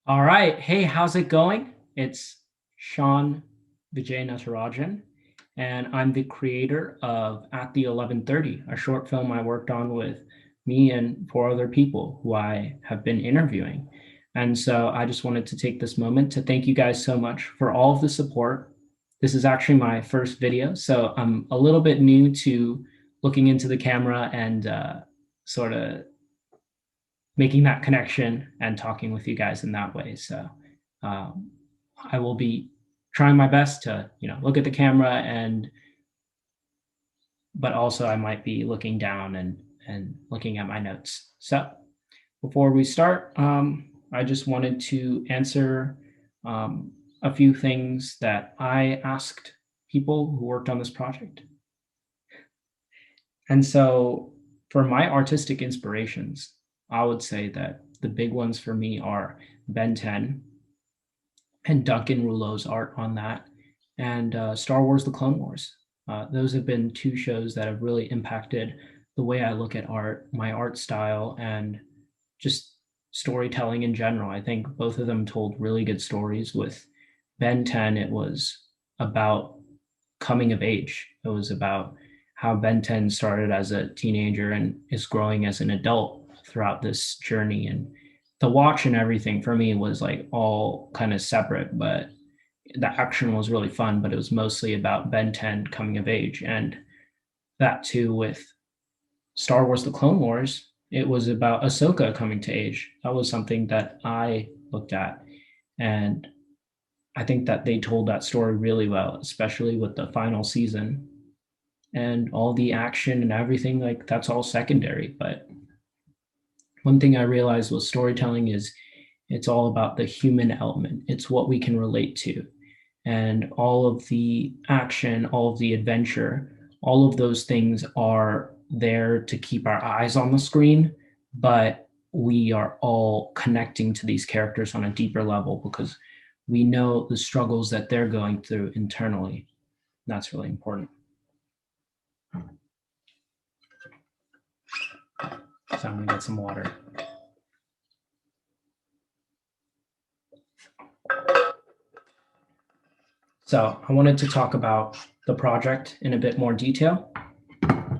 All right. Hey, how's it going? It's Sean Vijay Natarajan, and I'm the creator of At the 11:30, a short film I worked on with me and four other people who I have been interviewing. And so I just wanted to take this moment to thank you guys so much for all of the support. This is actually my first video, so I'm a little bit new to looking into the camera and sort of making that connection and talking with you guys in that way. So um, I will be trying my best to, look at the camera but also I might be looking down and looking at my notes. So before we start, I just wanted to answer a few things that I asked people who worked on this project. And so for my artistic inspirations, I would say that the big ones for me are Ben 10 and Duncan Rouleau's art on that, and Star Wars: The Clone Wars. Those have been two shows that have really impacted the way I look at art, my art style, and just storytelling in general. I think both of them told really good stories. With Ben 10, it was about coming of age. It was about how Ben 10 started as a teenager and is growing as an adult throughout this journey. And the watch and everything for me was like all kind of separate, but the action was really fun, but it was mostly about Ben 10 coming of age. And that too with Star Wars: The Clone Wars, it was about Ahsoka coming to age. That was something that I looked at. And I think that they told that story really well, especially with the final season and all the action and everything. Like, that's all secondary. But one thing I realized was storytelling is it's all about the human element. It's what we can relate to. And all of the action, all of the adventure, all of those things are there to keep our eyes on the screen, but we are all connecting to these characters on a deeper level because we know the struggles that they're going through internally. That's really important. So I'm gonna get some water. So I wanted to talk about the project in a bit more detail.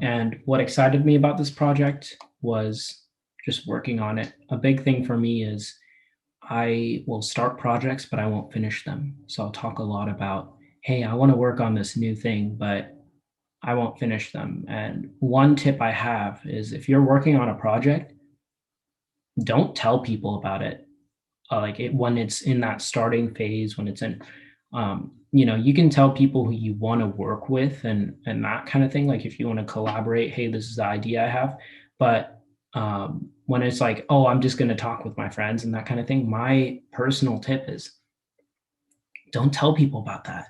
And what excited me about this project was just working on it. A big thing for me is I will start projects, but I won't finish them. So I'll talk a lot about, hey, I want to work on this new thing, but I won't finish them. And one tip I have is if you're working on a project, don't tell people about it. When it's in that starting phase, when it's in, you can tell people who you want to work with and that kind of thing. Like if you want to collaborate, hey, this is the idea I have. But when it's like, oh, I'm just going to talk with my friends and that kind of thing, my personal tip is don't tell people about that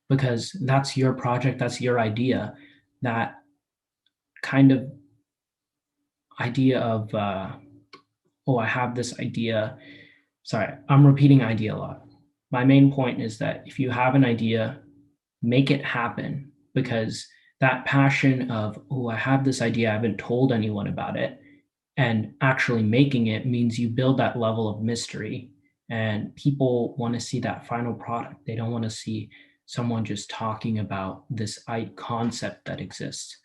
because that's your project, that's your idea. That kind of idea of, oh, I have this idea. Sorry, I'm repeating idea a lot. My main point is that if you have an idea, make it happen because that passion of, oh, I have this idea, I haven't told anyone about it, and actually making it means you build that level of mystery and people want to see that final product. They don't want to see someone just talking about this concept that exists.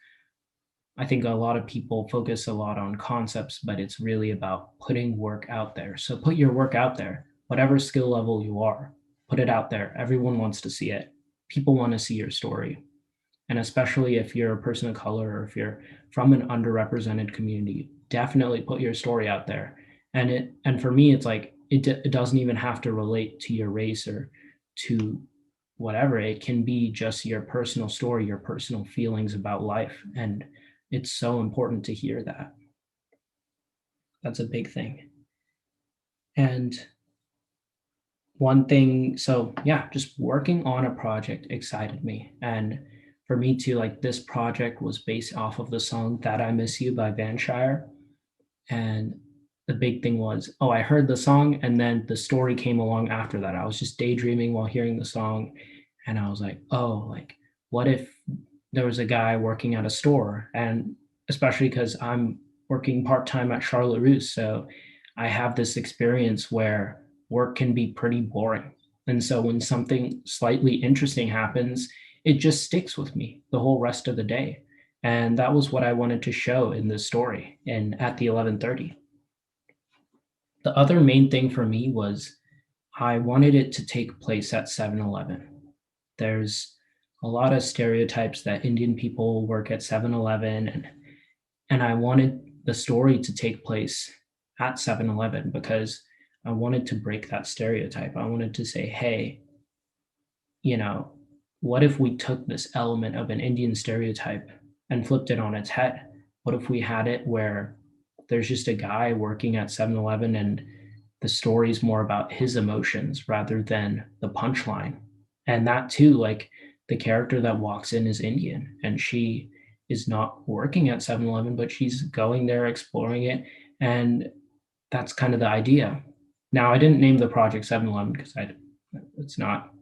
I think a lot of people focus a lot on concepts, but it's really about putting work out there. So put your work out there, whatever skill level you are, put it out there. Everyone wants to see it. People want to see your story. And especially if you're a person of color or if you're from an underrepresented community, definitely put your story out there. And for me, it's like it doesn't even have to relate to your race or to whatever. It can be just your personal story, your personal feelings about life. And it's so important to hear that. That's a big thing. And one thing, so yeah, just working on a project excited me. And for me too, like this project was based off of the song That I Miss You by Van Shire. And the big thing was, oh, I heard the song and then the story came along after that. I was just daydreaming while hearing the song. And I was like, oh, like, what if there was a guy working at a store? And especially because I'm working part time at Charlotte Russe. So I have this experience where work can be pretty boring. And so when something slightly interesting happens, it just sticks with me the whole rest of the day. And that was what I wanted to show in this story and at the 11:30. The other main thing for me was I wanted it to take place at 7-Eleven. There's a lot of stereotypes that Indian people work at 7-Eleven, and I wanted the story to take place at 7-Eleven because I wanted to break that stereotype. I wanted to say, hey, you know, what if we took this element of an Indian stereotype and flipped it on its head? What if we had it where there's just a guy working at 7-Eleven and the story's more about his emotions rather than the punchline? And that too, like the character that walks in is Indian and she is not working at 7-Eleven, but she's going there, exploring it. And that's kind of the idea. Now, I didn't name the project 7-Eleven because it's not,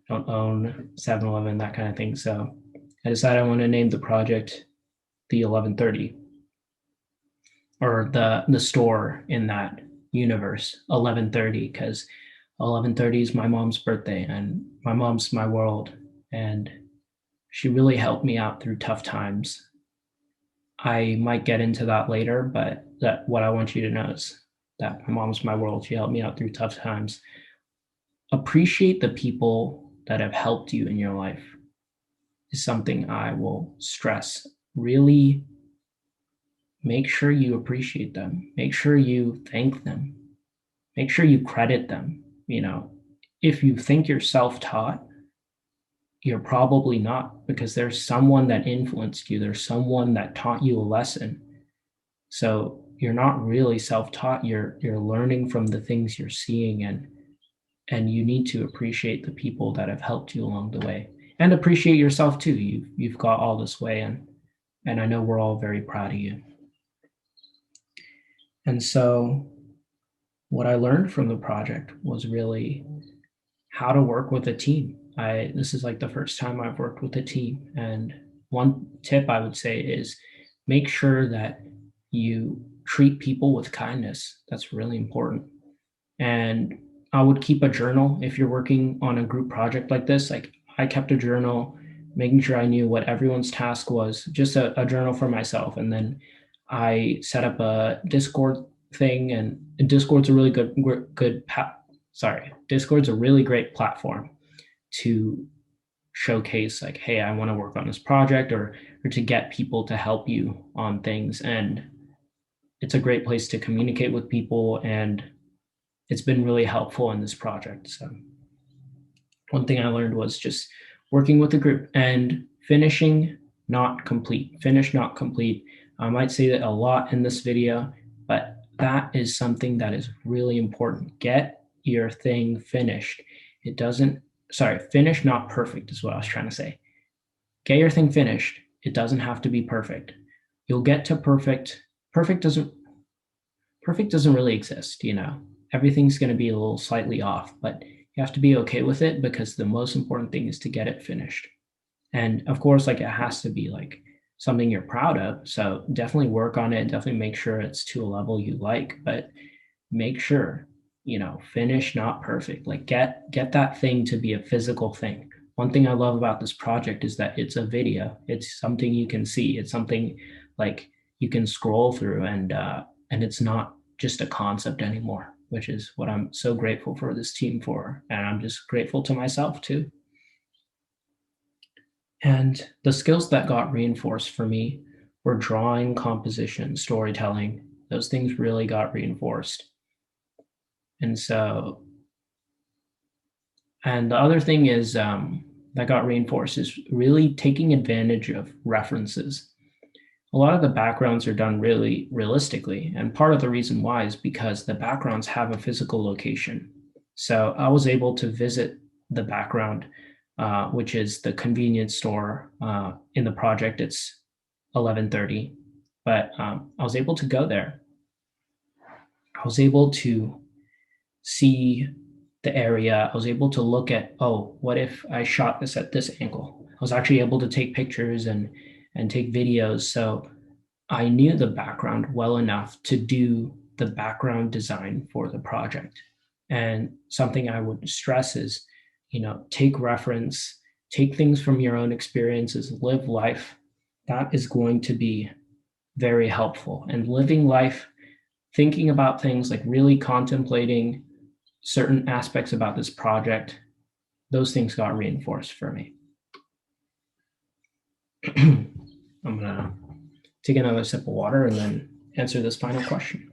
don't own 7-Eleven, that kind of thing. So I decided I want to name the project the 11:30, or the store in that universe 11:30, because 11:30 is my mom's birthday and my mom's my world, and she really helped me out through tough times. I might get into that later, but what I want you to know is that my mom's my world. She helped me out through tough times. Appreciate the people that have helped you in your life is something I will stress. Really make sure you appreciate them. Make sure you thank them. Make sure you credit them. If you think you're self-taught, you're probably not, because there's someone that influenced you. There's someone that taught you a lesson. So you're not really self-taught. You're learning from the things you're seeing, and you need to appreciate the people that have helped you along the way, and appreciate yourself too. You've got all this way, and I know we're all very proud of you. And so what I learned from the project was really how to work with a team. This is like the first time I've worked with a team. And one tip I would say is make sure that you treat people with kindness. That's really important. And I would keep a journal if you're working on a group project like this. Like I kept a journal, making sure I knew what everyone's task was, just a journal for myself. And then I set up a Discord thing, and Discord's a really Discord's a really great platform to showcase like, hey, I want to work on this project, or to get people to help you on things. And it's a great place to communicate with people, and it's been really helpful in this project. So one thing I learned was just working with a group and finishing, not complete. Finish, not complete. I might say that a lot in this video, but that is something that is really important. Get your thing finished. Finish, not perfect is what I was trying to say. Get your thing finished. It doesn't have to be perfect. You'll get to perfect. Perfect doesn't really exist, Everything's going to be a little slightly off, but you have to be okay with it, because the most important thing is to get it finished. And of course, like, it has to be like something you're proud of. So definitely work on it. Definitely make sure it's to a level you like, but make sure, finish, not perfect. Like get that thing to be a physical thing. One thing I love about this project is that it's a video. It's something you can see. It's something like you can scroll through, and it's not just a concept anymore, which is what I'm so grateful for this team for. And I'm just grateful to myself too. And the skills that got reinforced for me were drawing, composition, storytelling. Those things really got reinforced. And the other thing is that got reinforced is really taking advantage of references. A lot of the backgrounds are done really realistically. And part of the reason why is because the backgrounds have a physical location. So I was able to visit the background, which is the convenience store in the project. It's 11:30, but I was able to go there. I was able to see the area. I was able to look at, what if I shot this at this angle? I was actually able to take pictures and take videos. So I knew the background well enough to do the background design for the project. And something I would stress is, take reference, take things from your own experiences, live life. That is going to be very helpful. And living life, thinking about things, like really contemplating certain aspects about this project, those things got reinforced for me. I'm gonna take another sip of water and then answer this final question.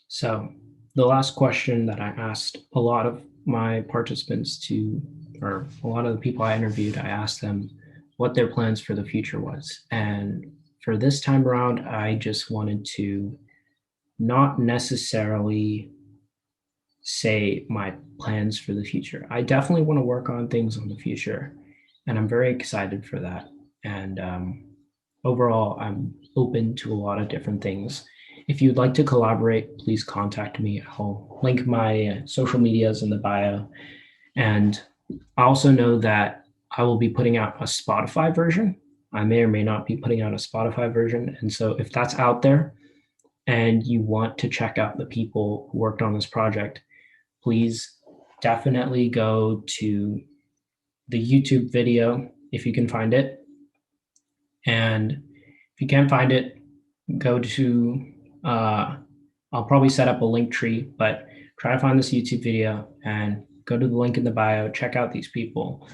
So the last question that I asked a lot of my participants or a lot of the people I interviewed, I asked them what their plans for the future was. And for this time around, I just wanted to not necessarily say my plans for the future. I definitely want to work on things in the future, and I'm very excited for that. And overall, I'm open to a lot of different things. If you'd like to collaborate, please contact me. I'll link my social medias in the bio. And I also know that I will be putting out a Spotify version. I may or may not be putting out a Spotify version. And so if that's out there and you want to check out the people who worked on this project, please definitely go to the YouTube video if you can find it. And if you can't find it, go to, I'll probably set up a link tree, but try to find this YouTube video and go to the link in the bio, check out these people.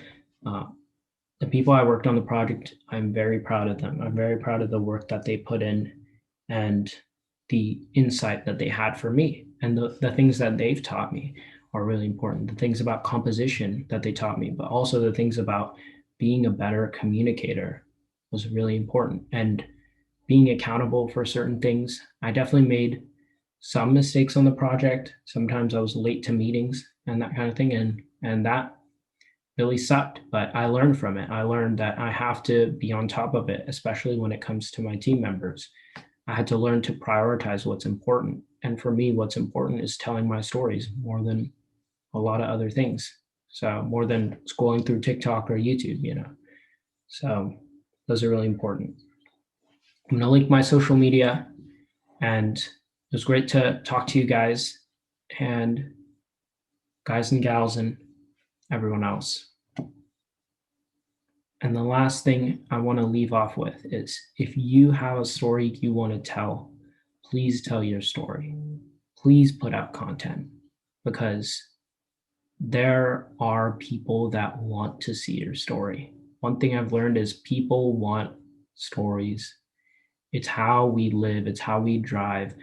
The people I worked on the project, I'm very proud of them. I'm very proud of the work that they put in and the insight that they had for me. And the things that they've taught me are really important. The things about composition that they taught me, but also the things about being a better communicator was really important. And being accountable for certain things. I definitely made some mistakes on the project. Sometimes I was late to meetings and that kind of thing. And that really sucked, but I learned from it. I learned that I have to be on top of it, especially when it comes to my team members. I had to learn to prioritize what's important. And for me, what's important is telling my stories more than a lot of other things. So more than scrolling through TikTok or YouTube. So those are really important. I'm going to link my social media, and it was great to talk to you guys and gals and everyone else. And the last thing I want to leave off with is, if you have a story you want to tell, please tell your story. Please put out content, because there are people that want to see your story. One thing I've learned is people want stories. It's how we live. It's how we drive.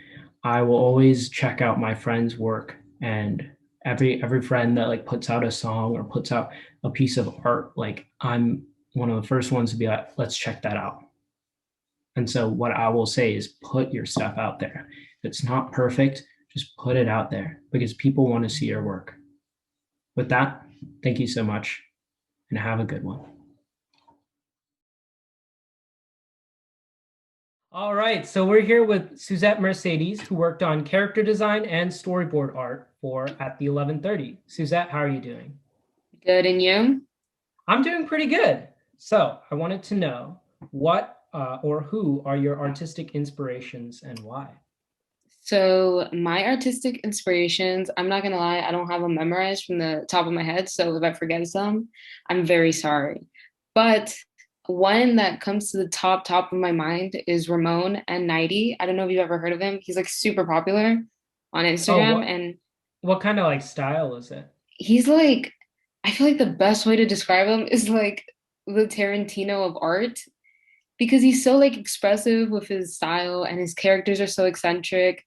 I will always check out my friends' work, and every friend that puts out a song or puts out a piece of art, I'm one of the first ones to be like, let's check that out. And so what I will say is, put your stuff out there. If it's not perfect, just put it out there, because people want to see your work. With that, thank you so much and have a good one. All right, so we're here with Suzette Mercedes, who worked on character design and storyboard art for At the 11:30. Suzette, how are you doing? Good, and you? I'm doing pretty good. So I wanted to know what or who are your artistic inspirations and why? So my artistic inspirations, I'm not gonna lie, I don't have them memorized from the top of my head. So if I forget some, I'm very sorry. But one that comes to the top of my mind is Ramon and 90. I don't know if you've ever heard of him. He's like super popular on Oh, Instagram, and what kind of style is it? he's like, I feel like the best way to describe him is like the Tarantino of art, because he's so like expressive with his style, and his characters are so eccentric.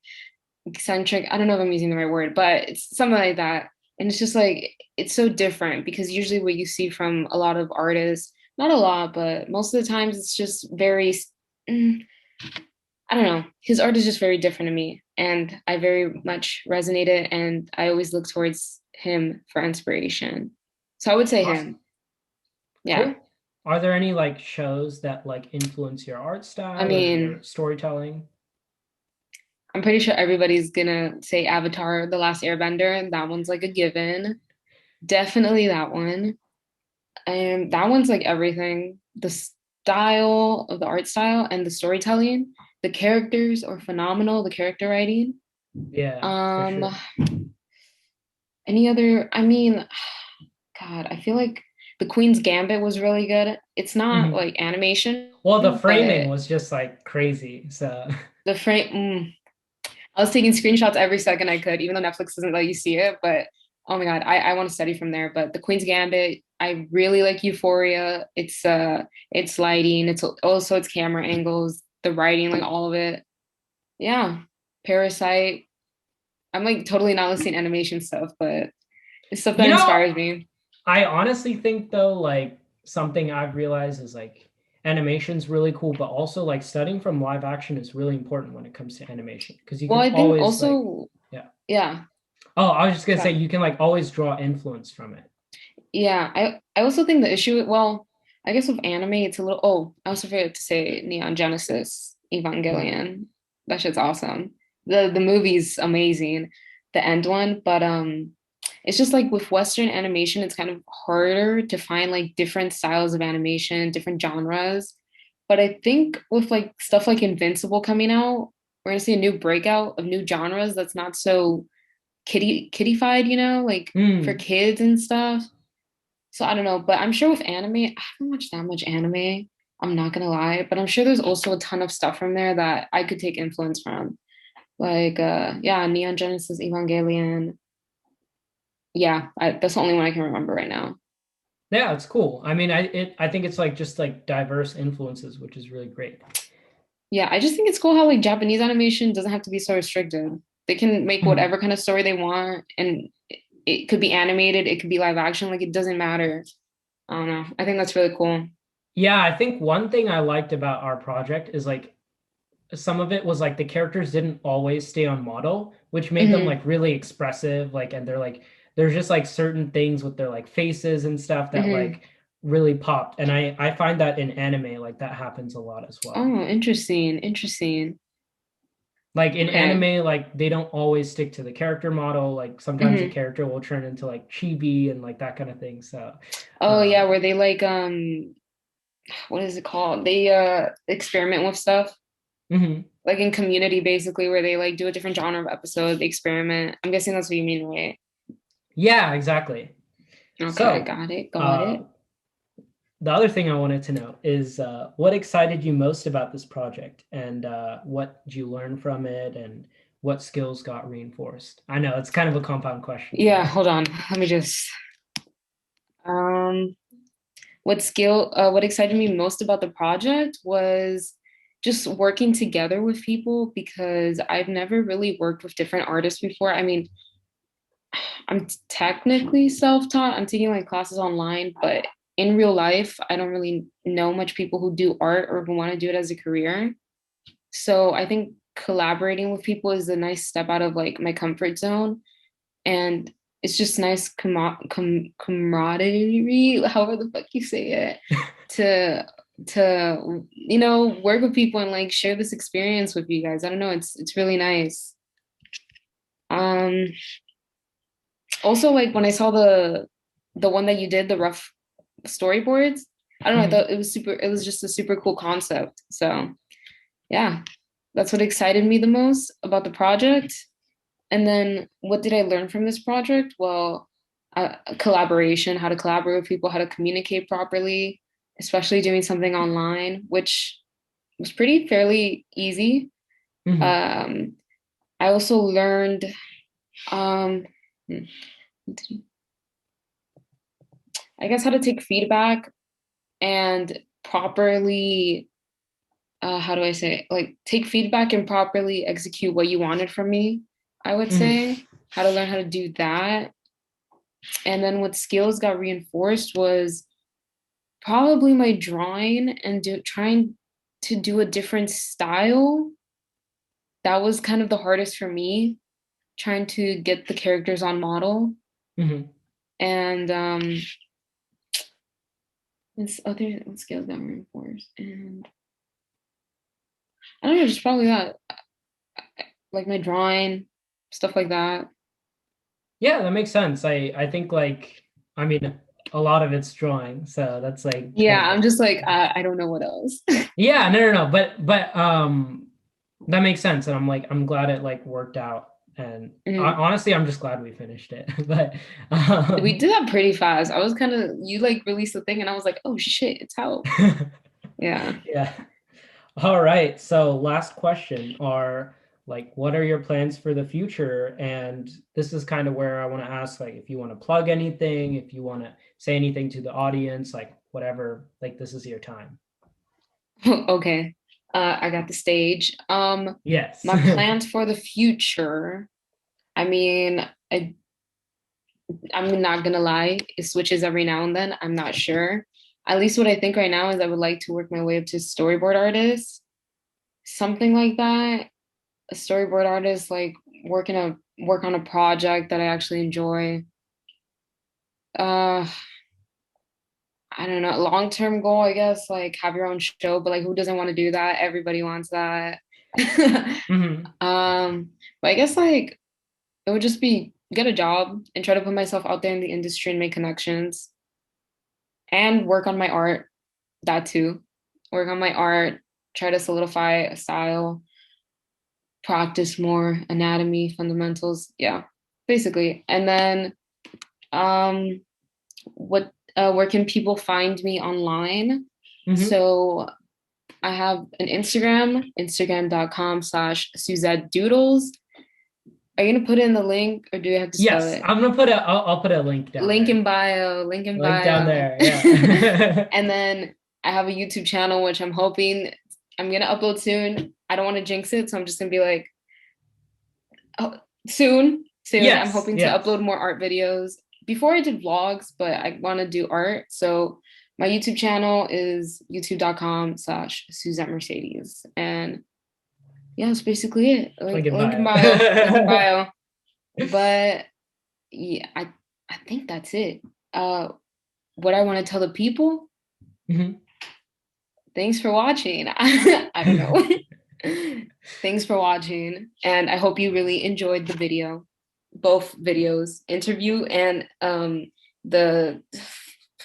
I don't know if I'm using the right word, but it's something like that. And it's just like, it's so different, because usually what you see from a lot of artists, not a lot, but most of the times it's just very, I don't know, his art is just very different to me. And I very much resonated, and I always look towards him for inspiration. So I would say Awesome. him. Yeah. Cool. Are there any like shows that like influence your art I style or your mean, storytelling? I'm pretty sure everybody's gonna say Avatar, The Last Airbender, and that one's like a given. Definitely that one. And that one's like everything. The style of the art style and the storytelling, the characters are phenomenal, the character writing. Yeah, for Um, sure. any other, I mean, God, I feel like the Queen's Gambit was really good. It's not Mhm. like animation, Well, the framing but was just like crazy. So the frame, I was taking screenshots every second I could, even though Netflix doesn't let you see it. But oh my God, I want to study from there. But the Queen's Gambit, I really like Euphoria. It's lighting, it's also its camera angles, the writing, like all of it. Yeah. Parasite. I'm like totally not listening to animation stuff, but it's stuff you that know, inspires me. I honestly think though, like something I've realized is like animation's really cool, but also like studying from live action is really important when it comes to animation because you Well, can I think always like, also, yeah. yeah. Oh, I was just gonna say Sorry. you can like always draw influence from it. Yeah, I also think the issue, well, I guess with anime, it's a little, oh, I also forgot to say Neon Genesis Mhm. Evangelion. That shit's awesome. The movie's amazing, the end one, but it's just like with Western animation, it's kind of harder to find like different styles of animation, different genres. But I think with like stuff like Invincible coming out, we're gonna see a new breakout of new genres that's not so kiddified, like for Mm. kids and stuff. So I don't know, but I'm sure with anime, I haven't watched that much anime. I'm not gonna lie, but I'm sure there's also a ton of stuff from there that I could take influence from. Like yeah, Neon Genesis Evangelion. Yeah, that's the only one I can remember right now. Yeah, it's cool. I mean, I think it's like just like diverse influences, which is really great. Yeah, I just think it's cool how like Japanese animation doesn't have to be so restricted. They can make Mhm. whatever kind of story they want and it could be animated, it could be live action, like it doesn't matter. I don't know. I think that's really cool. Yeah, I think one thing I liked about our project is like some of it was like the characters didn't always stay on model, which made them Hmm. like really expressive. Like, and they're like, there's just like certain things with their like faces and stuff that Hmm. like really popped. And I find that in anime, like that happens a lot as well. Oh, interesting. Interesting. Like in Okay. anime, like they don't always stick to the character model. Like sometimes the Hmm. character will turn into like chibi and like that kind of thing. So, Oh yeah, um, where they like what is it called? They experiment with stuff. mhm. Like in Community basically where they like do a different genre of episode, they experiment. I'm guessing that's what you mean, right? Yeah, exactly. Okay, So, got it. Got uh, it. the other thing I wanted to know is what excited you most about this project and what did you learn from it and what skills got reinforced? I know it's kind of a compound question, Yeah, so. hold on. Let me just um what excited me most about the project was just working together with people because I've never really worked with different artists before. I mean, I'm technically self-taught. I'm taking like classes online, but in real life, I don't really know much people who do art or who want to do it as a career. So I think collaborating with people is a nice step out of like my comfort zone. And it's just nice camaraderie, however the fuck you say it, to work with people and like share this experience with you guys. I don't know, it's really nice. Um Also like when I saw the one that you did, the rough storyboards, I don't know, I Mhm. thought it was just a super cool concept. So yeah, that's what excited me the most about the project. And then what did I learn from this project? Well, collaboration, how to collaborate with people, how to communicate properly, especially doing something online, which was pretty fairly easy. Mhm. Um, I also learned, um, I guess, how to take feedback and properly, how do I say it? Like take feedback and properly execute what you wanted from me, I would Mhm. say. How to learn how to do that. And then what skills got reinforced was probably my drawing and trying to do a different style. That was kind of the hardest for me, trying to get the characters on model. Mhm. And It's other skills that were reinforced, and I don't know, just probably that, like my drawing, stuff like that. Yeah, that makes sense. I think like, I mean, a lot of it's drawing, so that's like Yeah, kind of I'm just like I don't know what else. yeah, no, but that makes sense, and I'm glad it like worked out, and Mhm. honestly, I'm just glad we finished it. But We did that pretty fast. I was kind of you like released the thing, and I was like, oh shit, it's out. Yeah. yeah. All right. So last question are like, what are your plans for the future? And this is kind of where I want to ask, like, if you want to plug anything, if you want to say anything to the audience, like whatever, like this is your time. Okay. I got the stage. Yes. My plans for the future. I mean, I'm not gonna lie, it switches every now and then. I'm not sure. At least what I think right now is I would like to work my way up to storyboard artist, something like that. A storyboard artist, like work on a project that I actually enjoy. Uh, I don't know, long-term goal, I guess, like have your own show, but like who doesn't want to do that? Everybody wants that. hmm But I guess like it would just be get a job and try to put myself out there in the industry and make connections and work on my art, that too. Work on my art, try to solidify a style, practice more anatomy, fundamentals. Yeah, basically. And then um what where can people find me online? hmm So I have an Instagram, instagram.com/Suzette Doodles. Are you gonna put in the link or do you have to spell Yes, it? I'm gonna put I'll put a link down Link there. in bio, link in Link down bio. there. Yeah. And then I have a YouTube channel, which I'm hoping I'm gonna upload soon. I don't want to jinx it, so I'm just gonna be like, oh, soon, soon. I'm Yes. hoping to Yes. upload more art videos. Before I did vlogs, but I want to do art. So my YouTube channel is youtube.com/Suzette Mercedes. And yeah, that's basically it. Link in Link in bio. bio, link in bio. But yeah, I think that's it. What I want to tell the people, Mhm. thanks for watching. I don't know. Thanks for watching. And I hope you really enjoyed the video, both videos, interview and the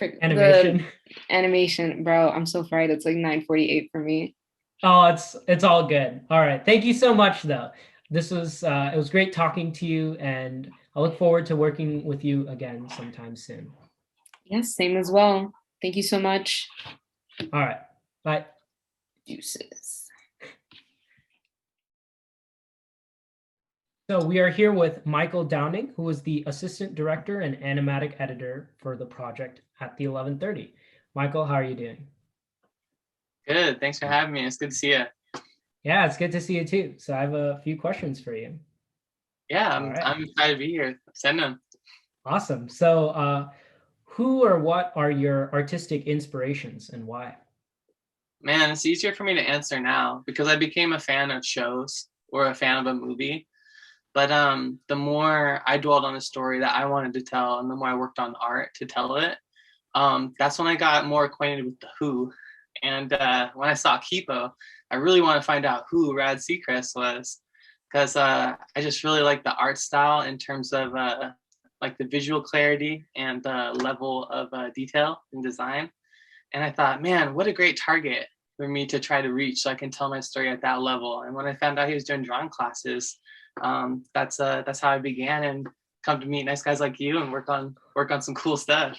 the Animation. animation. Bro, I'm so fried. It's like 9:48 for me. Oh, it's all good. All right. Thank you so much though. This was it was great talking to you, and I look forward to working with you again sometime soon. Yes, same as well. Thank you so much. All right. Bye. Deuces. So we are here with Michael Downing, who is the assistant director and animatic editor for the project at the 1130. Michael, how are you doing? Good. Thanks for having me. It's good to see you. Yeah, it's good to see you too. So I have a few questions for you. Yeah, All right. I'm excited to be here. Send them. Awesome. So who or what are your artistic inspirations and why? Man, it's easier for me to answer now because I became a fan of shows or a fan of a movie. But the more I dwelled on a story that I wanted to tell, and the more I worked on art to tell it, that's when I got more acquainted with the Who. And when I saw Kipo, I really want to find out who Rad Seacrest was, because I just really like the art style in terms of like the visual clarity and the level of detail and design. And I thought, man, what a great target for me to try to reach so I can tell my story at that level. And when I found out he was doing drawing classes, that's how I began and come to meet nice guys like you and work on some cool stuff.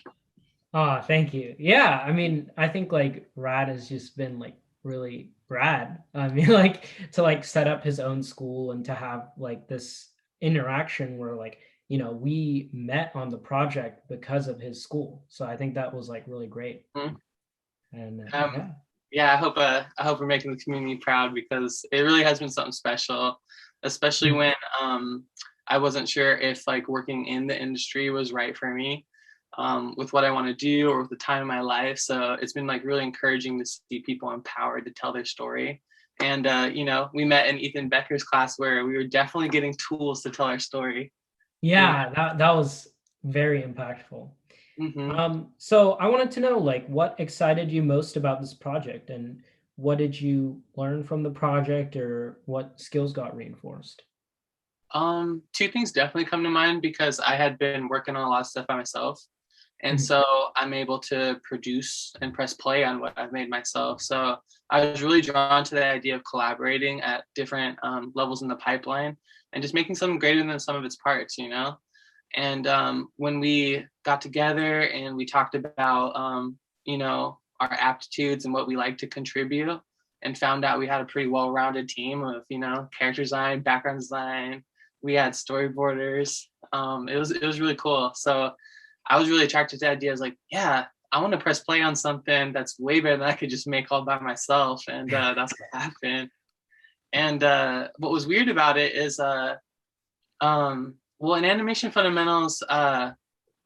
Oh, thank you. Yeah, I mean, I think like Rad has just been like really rad. I mean, like to like set up his own school and to have like this interaction where like, we met on the project because of his school. So I think that was like really great. Mhm. And Um, yeah. yeah, I hope we're making the community proud because it really has been something special, especially Mhm. when I wasn't sure if like working in the industry was right for me, with what I want to do or with the time in my life. So it's been like really encouraging to see people empowered to tell their story. And we met in Ethan Becker's class where we were definitely getting tools to tell our story. And Yeah, that was very impactful. Hmm. So I wanted to know, like, what excited you most about this project, and what did you learn from the project, or what skills got reinforced? Two things definitely come to mind because I had been working on a lot of stuff by myself. And Mhm. so I'm able to produce and press play on what I've made myself. So I was really drawn to the idea of collaborating at different levels in the pipeline and just making something greater than some of its parts, you know? And when we got together and we talked about, you know, our aptitudes and what we like to contribute, and found out we had a pretty well-rounded team of, you know, character design, background design. We had storyboarders. It was really cool. So I was really attracted to ideas like, yeah, I want to press play on something that's way better than I could just make all by myself, and that's what happened. And what was weird about it is well, in animation fundamentals,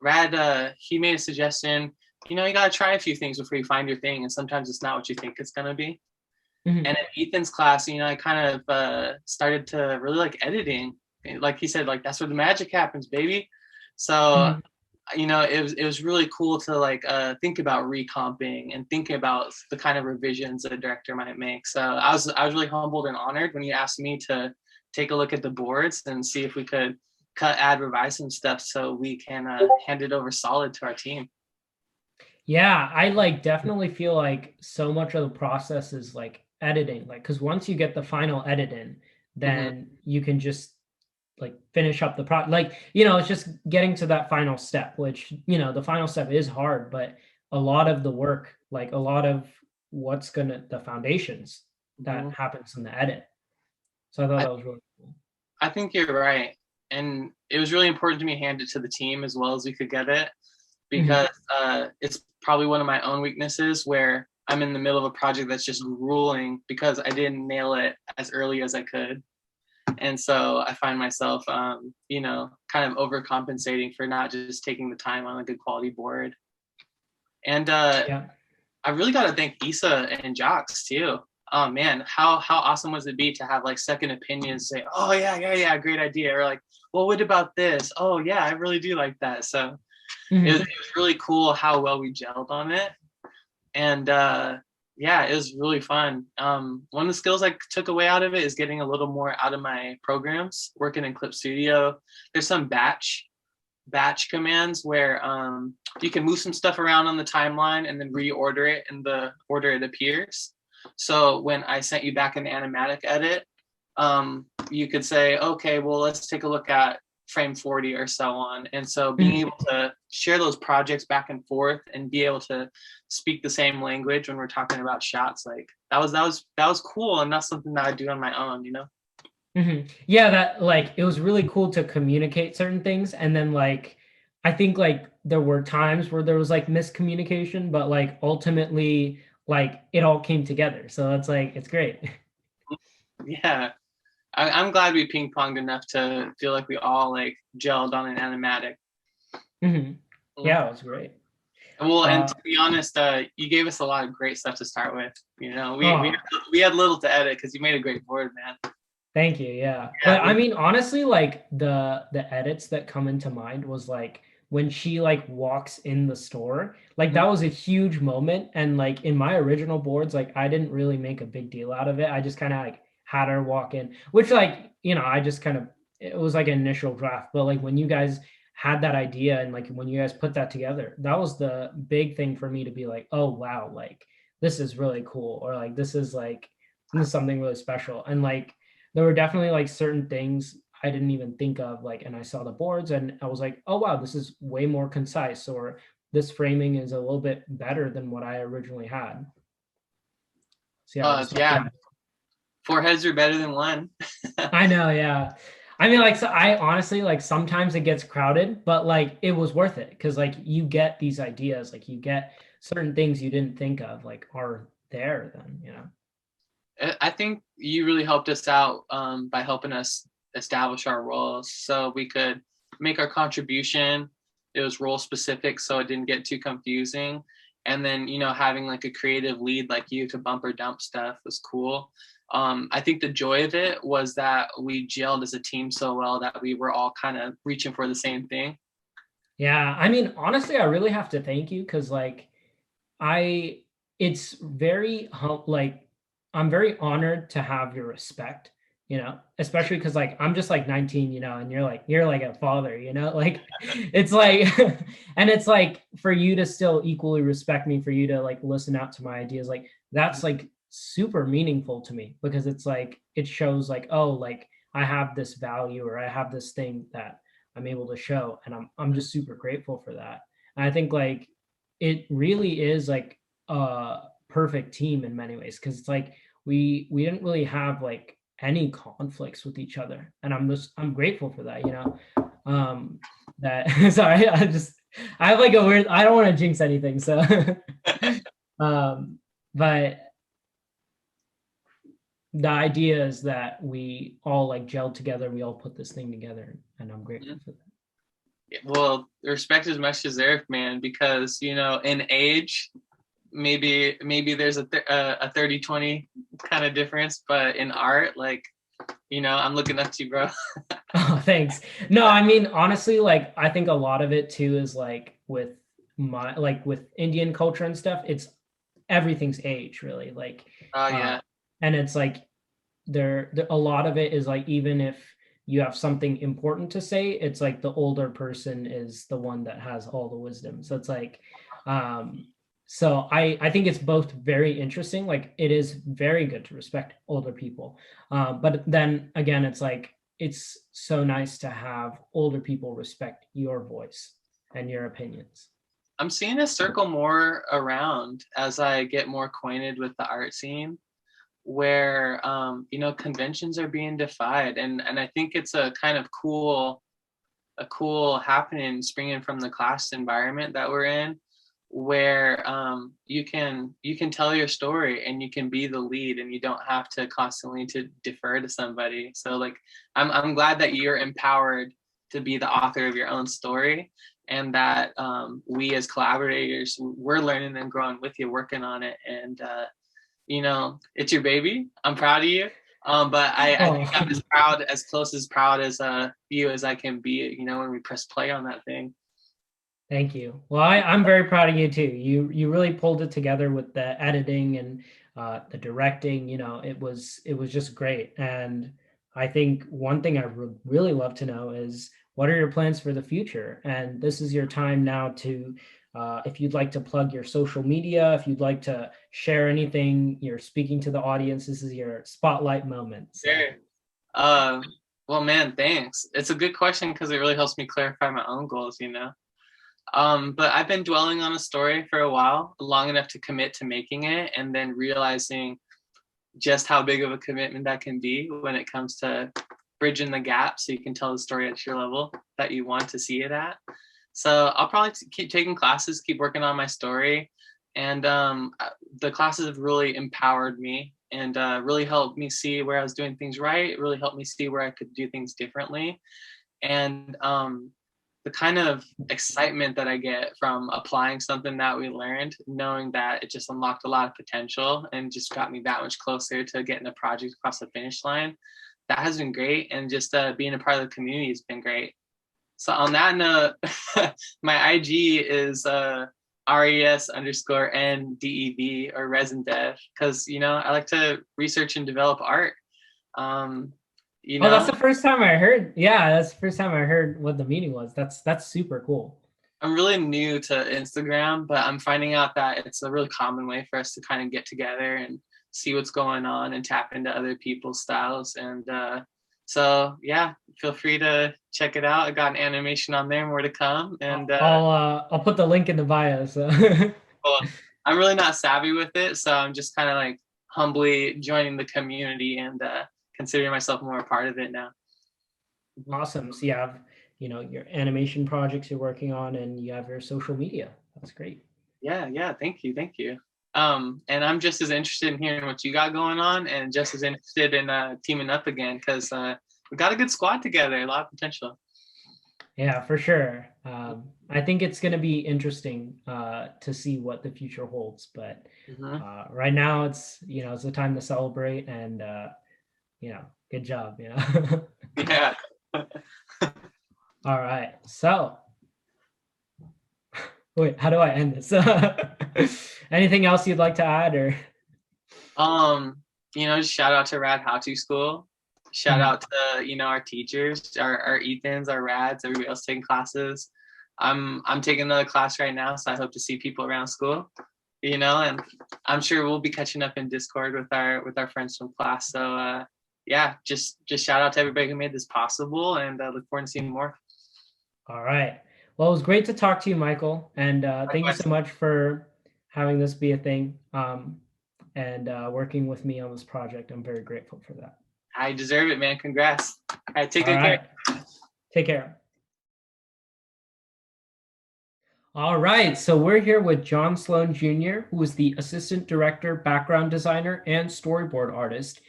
Rad, he made a suggestion. You know, you gotta try a few things before you find your thing, and sometimes it's not what you think it's gonna be. Mhm. And in Ethan's class, you know, I kind of started to really like editing. Like he said, like that's where the magic happens, baby. So Mhm. you know, it was really cool to like think about recomping and thinking about the kind of revisions a director might make. So I was really humbled and honored when you asked me to take a look at the boards and see if we could cut, add, revise some stuff so we can hand it over solid to our team. Yeah, I like definitely feel like so much of the process is like editing, like because once you get the final edit in, Hmm. then you can just like finish up the like it's just getting to that final step, which the final step is hard, but a lot of the work, like a lot of what's gonna the foundations that Hmm. happens in the edit. So I thought I that was really cool. I think you're right, and it was really important to me to hand it to the team as well as we could get it Mhm. because it's probably one of my own weaknesses where I'm in the middle of a project that's just grueling because I didn't nail it as early as I could. And so I find myself, you know, kind of overcompensating for not just taking the time on a good quality board. And Yeah. I really got to thank Issa and Jacques too. Oh man, how awesome was it be to have like second opinions say, oh yeah, yeah, yeah, great idea, or like, well, what about this? Oh yeah, I really do like that. So it Mhm. was really cool how well we gelled on it. And yeah, it was really fun. One of the skills I took away out of it is getting a little more out of my programs. Working in Clip Studio, there's some batch commands where you can move some stuff around on the timeline and then reorder it in the order it appears. So when I sent you back an animatic edit, you could say, okay, well, let's take a look at frame 40 or so on. And so being Mhm. able to share those projects back and forth and be able to speak the same language when we're talking about shots, like that was cool, and that's something that I do on my own, you know. Yeah, that like it was really cool to communicate certain things, and then like I think like there were times where there was like miscommunication, but like ultimately like it all came together. So it's like it's great. Yeah, I'm glad we ping ponged enough to feel like we all like gelled on an animatic. Mhm. Mm. Yeah, it was great. Well, and Uh, to be honest, you gave us a lot of great stuff to start with. You know, oh, we had little to edit because you made a great board, man. Thank you. Yeah. Yeah, But I mean, honestly, like the edits that come into mind was like when she like walks in the store. Like that was a huge moment. And like in my original boards, like I didn't really make a big deal out of it. I just kind of like had her walk in, which like, I just kind of it was like an initial draft. But like when you guys had that idea and like when you guys put that together, that was the big thing for me to be like, oh wow, like this is really cool, or like this is something really special. And like there were definitely like certain things I didn't even think of, like, and I saw the boards and I was like, oh wow, this is way more concise, or this framing is a little bit better than what I originally had. So yeah, it was yeah. definitely. Four heads are better than one. I know, yeah. I mean, like, so I honestly like sometimes it gets crowded, but like it was worth it because like you get these ideas, like you get certain things you didn't think of, like are there then. I think you really helped us out by helping us establish our roles so we could make our contribution. It was role specific, so it didn't get too confusing. And then, you know, having like a creative lead like you to bump or dump stuff was cool. I think the joy of it was that we gelled as a team so well that we were all kind of reaching for the same thing. Yeah, I mean, honestly, I really have to thank you because like I it's very like I'm very honored to have your respect, especially because like I'm just like 19, and you're like a father, like it's like and it's like for you to still equally respect me, for you to like listen out to my ideas, like that's like super meaningful to me because it's like it shows like, oh, like I have this value or I have this thing that I'm able to show, and I'm just super grateful for that. And I think like it really is like a perfect team in many ways because it's like we didn't really have like any conflicts with each other, and I'm grateful for that, that sorry, I have like a weird, I don't want to jinx anything, so but the idea is that we all like gelled together, we all put this thing together, and I'm grateful for that. Well, respect is much deserved, man, because in age maybe there's a 30-20 kind of difference, but in art, like, I'm looking up to you, bro. Oh, thanks. No, I mean, honestly, like I think a lot of it too is like with Indian culture and stuff, it's everything's age really, like Oh yeah. and it's like there a lot of it is like even if you have something important to say, it's like the older person is the one that has all the wisdom. So it's like um so I think it's both very interesting. Like it is very good to respect older people. But then again, it's like it's so nice to have older people respect your voice and your opinions. I'm seeing a circle more around as I get more acquainted with the art scene, where conventions are being defied, and I think it's a kind of cool happening springing from the class environment that we're in, where you can tell your story and you can be the lead and you don't have to constantly to defer to somebody. So like I'm glad that you're empowered to be the author of your own story, and that we as collaborators, we're learning and growing with you, working on it. And it's your baby. I'm proud of you. But I think I'm as proud, as close as proud as you as I can be, when we press play on that thing. Thank you. Well, I'm very proud of you too. You really pulled it together with the editing and the directing. It was just great. And I think one thing I would really love to know is what are your plans for the future? And this is your time now to, if you'd like to plug your social media, if you'd like to share anything, you're speaking to the audience. This is your spotlight moment. So. Sure. Well, man, thanks. It's a good question because it really helps me clarify my own goals. But I've been dwelling on a story for a while, long enough to commit to making it, and then realizing just how big of a commitment that can be when it comes to bridging the gap so you can tell the story at your level that you want to see it at. So I'll probably keep taking classes, keep working on my story. And the classes have really empowered me and really helped me see where I was doing things right. It really helped me see where I could do things differently. And the kind of excitement that I get from applying something that we learned, knowing that it just unlocked a lot of potential and just got me that much closer to getting a project across the finish line, that has been great. And just being a part of the community has been great. So on that note, my IG is RES_NDEV, or Resin Dev, because I like to research and develop art. That's the first time I heard. Yeah, that's the first time I heard what the meaning was. That's super cool. I'm really new to Instagram, but I'm finding out that it's a really common way for us to kind of get together and see what's going on and tap into other people's styles. And so yeah, feel free to check it out. I got an animation on there, more to come. And I'll put the link in the bio. So well, I'm really not savvy with it, so I'm just kind of like humbly joining the community and considering myself more a part of it now. Awesome. So you have your animation projects you're working on, and you have your social media. That's great. Yeah. Thank you. And I'm just as interested in hearing what you got going on, and just as interested in teaming up again, because we got a good squad together, a lot of potential. Yeah, for sure. I think it's going to be interesting to see what the future holds, but right now it's a time to celebrate, and good job. Yeah. All right, so Wait, how do I end this? Anything else you'd like to add, or? Just shout out to Rad How To School. Shout out to, our teachers, our Ethans, our Rads, everybody else taking classes. I'm taking another class right now, so I hope to see people around school, and I'm sure we'll be catching up in Discord with our friends from class. So yeah, just shout out to everybody who made this possible, and I look forward to seeing more. All right. Well, it was great to talk to you, Michael, and thank you so much for having this be a thing, and working with me on this project. I'm very grateful for that. I deserve it, man. Congrats. All right, take good care. Take care. All right, so we're here with Jon Sloan Jr., who is the assistant director, background designer, and storyboard artist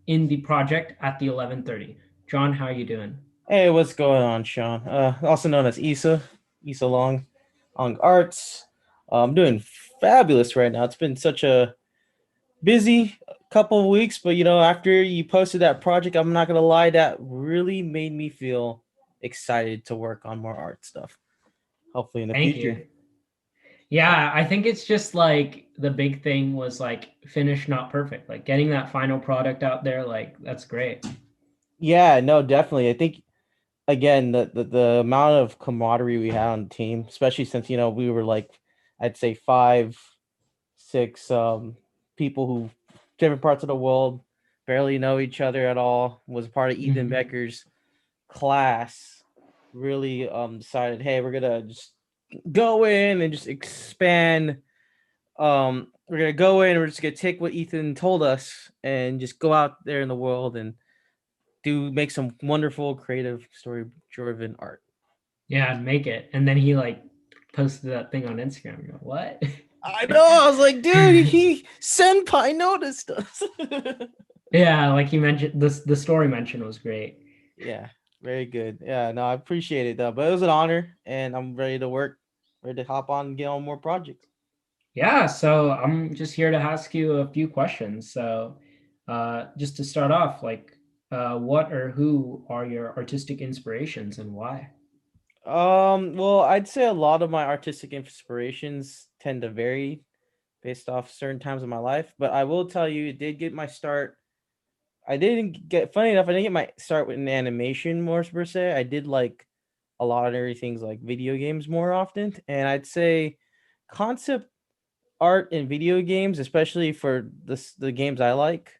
in the project at the 1130. John, how are you doing? Hey, what's going on, Sean? Also known as Issa Long Arts. I'm doing fabulous right now. It's been such a busy couple of weeks, but after you posted that project, I'm not gonna lie, that really made me feel excited to work on more art stuff. Hopefully in the future. You. Yeah, I think it's just like the big thing was like finished, not perfect. Like getting that final product out there, like that's great. Yeah, no, definitely. I think again the amount of camaraderie we had on the team, especially since we were like, I'd say 5, 6 people who different parts of the world, barely know each other at all, was part of Ethan Becker's class, really decided, hey, we're gonna just go in and just expand. We're gonna go in, we're just gonna take what Ethan told us and just go out there in the world and make some wonderful, creative, story-driven art. Yeah, and make it. And then he like posted that thing on Instagram. You go, what? I know. I was like, dude, senpai noticed us. Yeah, like he mentioned, the story mention was great. Yeah, very good. Yeah, no, I appreciate it though. But it was an honor, and I'm ready to work, ready to hop on and get on more projects. Yeah, so I'm just here to ask you a few questions. So just to start off, like what or who are your artistic inspirations and why? Well, I'd say a lot of my artistic inspirations tend to vary based off certain times of my life, but I will tell you, it did get my start. Funny enough, I didn't get my start with an animation more per se. I did like a lot of everything's like video games more often, and I'd say concept art in video games, especially for the games I like,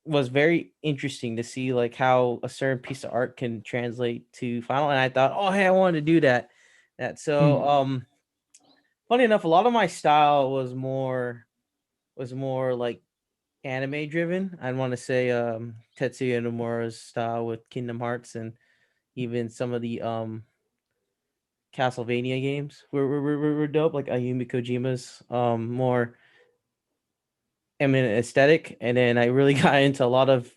was very interesting to see like how a certain piece of art can translate to final. And I thought, oh hey, I wanted to do that. Funny enough, a lot of my style was more like anime driven. I'd want to say Tetsuya Nomura's style with Kingdom Hearts, and even some of the Castlevania games were dope, like Ayumi Kojima's more aesthetic. And then I really got into a lot of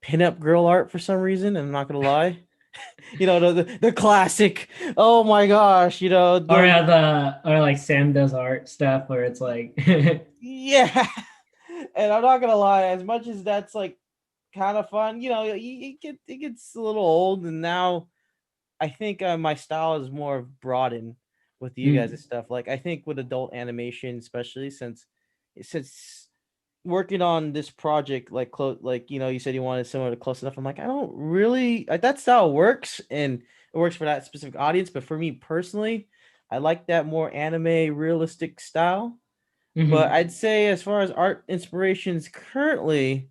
pinup girl art for some reason. I'm not gonna lie. the classic. Oh my gosh, or like Sam does art stuff where it's like yeah. And I'm not gonna lie, as much as that's like kind of fun, it gets a little old, and now I think my style is more broadened with you guys and stuff. Like I think with adult animation, especially since working on this project, like you said you wanted similar to Close Enough. I'm like, I don't really like that style works, and it works for that specific audience. But for me personally, I like that more anime realistic style. But I'd say as far as art inspirations currently,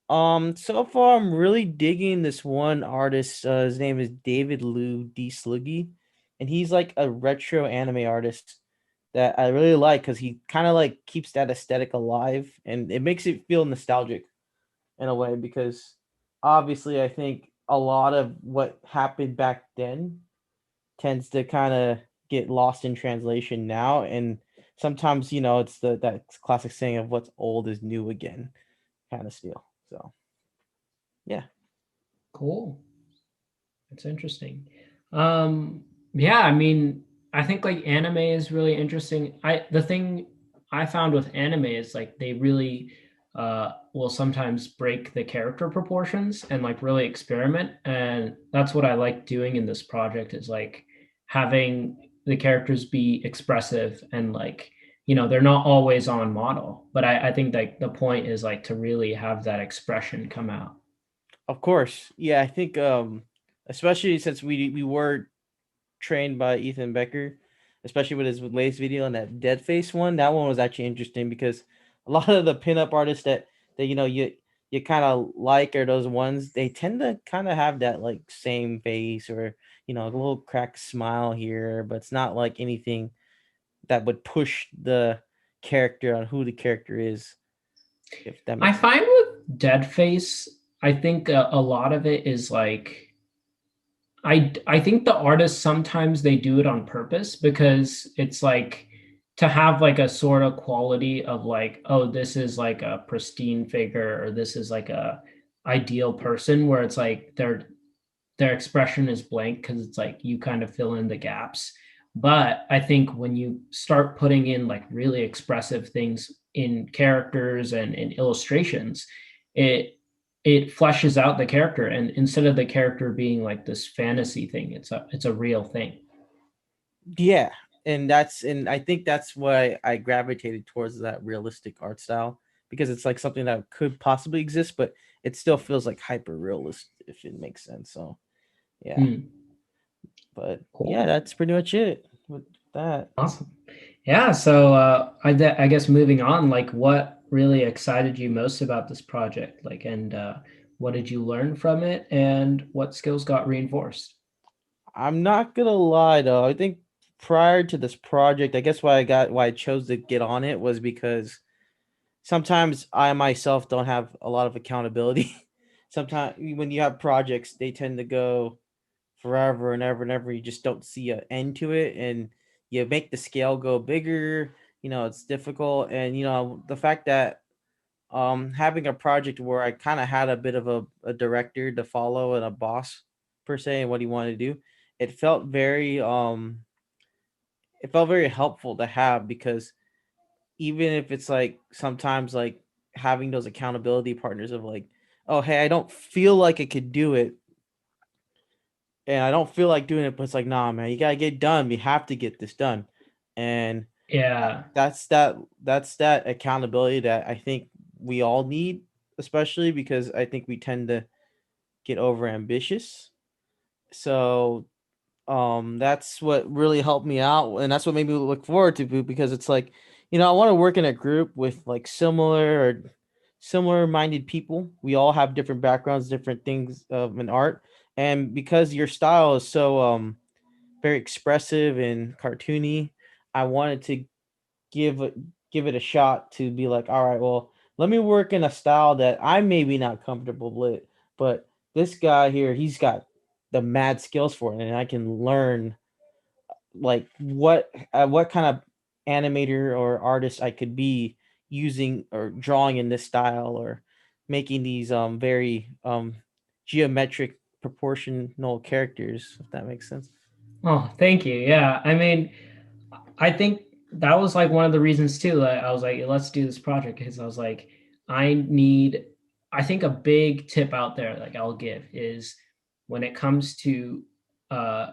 so far I'm really digging this one artist. His name is David Liu D. Sluggy, and he's like a retro anime artist that I really like because he kind of like keeps that aesthetic alive, and it makes it feel nostalgic in a way, because obviously I think a lot of what happened back then tends to kind of get lost in translation now, and sometimes it's that classic saying of what's old is new again kind of deal. So yeah, cool. That's interesting. Yeah, I mean, I think like anime is really interesting. The thing I found with anime is like they really will sometimes break the character proportions and like really experiment, and that's what I like doing in this project, is like having the characters be expressive and like, they're not always on model, but I think like the point is like to really have that expression come out. Of course. Yeah, I think especially since we were trained by Ethan Becker, especially with his latest video and that dead face one. That one was actually interesting because a lot of the pinup artists that you kind of like are those ones, they tend to kind of have that like same face or a little cracked smile here, but it's not like anything that would push the character on who the character is. If that I makes sense. find with dead face, I think a lot of it is like I think the artists sometimes they do it on purpose because it's like to have like a sort of quality of like, oh, this is like a pristine figure or this is like a ideal person where it's like their expression is blank because it's like you kind of fill in the gaps. But I think when you start putting in like really expressive things in characters and in illustrations, it fleshes out the character, and instead of the character being like this fantasy thing, it's a real thing. Yeah, and I think that's why I gravitated towards that realistic art style because it's like something that could possibly exist, but it still feels like hyper realist if it makes sense. So yeah, but yeah, Cool. that's pretty much it with that. Awesome. Yeah, so I guess moving on, like what really excited you most about this project, like, and what did you learn from it, and what skills got reinforced? I'm not gonna lie though, I think prior to this project, I guess why I chose to get on it was because sometimes I myself don't have a lot of accountability. Sometimes when you have projects, they tend to go forever and ever and ever. You just don't see an end to it, and you make the scale go bigger. It's difficult, and the fact that having a project where I kind of had a bit of a director to follow and a boss per se and what he wanted to do, it felt very helpful to have because even if it's like sometimes like having those accountability partners of like, oh hey, I don't feel like I could do it and I don't feel like doing it, but it's like, nah, man, you gotta get done. We have to get this done, and Yeah. that's that accountability that I think we all need, especially because I think we tend to get over ambitious. So that's what really helped me out, and that's what made me look forward to it because it's like, I want to work in a group with like similar minded people. We all have different backgrounds, different things in art, and because your style is so very expressive and cartoony, I wanted to give it give it a shot to be like, all right, well, let me work in a style that I'm maybe not comfortable with, but this guy here, he's got the mad skills for it, and I can learn like what kind of animator or artist I could be using or drawing in this style or making these very geometric proportional characters, if that makes sense. Oh, thank you. Yeah, I mean, I think that was like one of the reasons too. That I was like, let's do this project because I was like, I need. I think a big tip out there, like I'll give, is when it comes to uh,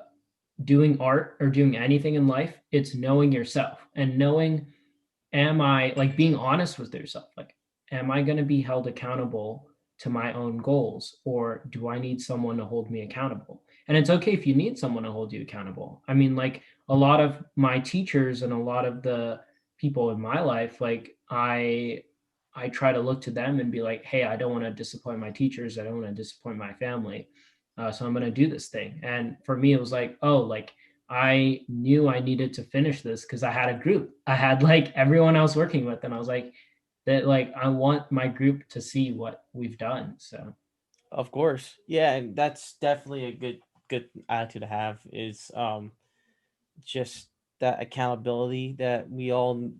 doing art or doing anything in life, it's knowing yourself and knowing, am I like being honest with yourself? Like, am I going to be held accountable to my own goals, or do I need someone to hold me accountable? And it's okay if you need someone to hold you accountable. I mean, like a lot of my teachers and a lot of the people in my life, like I try to look to them and be like, hey, I don't want to disappoint my teachers. I don't want to disappoint my family. So I'm going to do this thing. And for me, it was like, oh, like I knew I needed to finish this because I had a group. I had like everyone I was working with, and I was like, that like I want my group to see what we've done. So Of course. Yeah, and that's definitely a good attitude to have is just that accountability that we all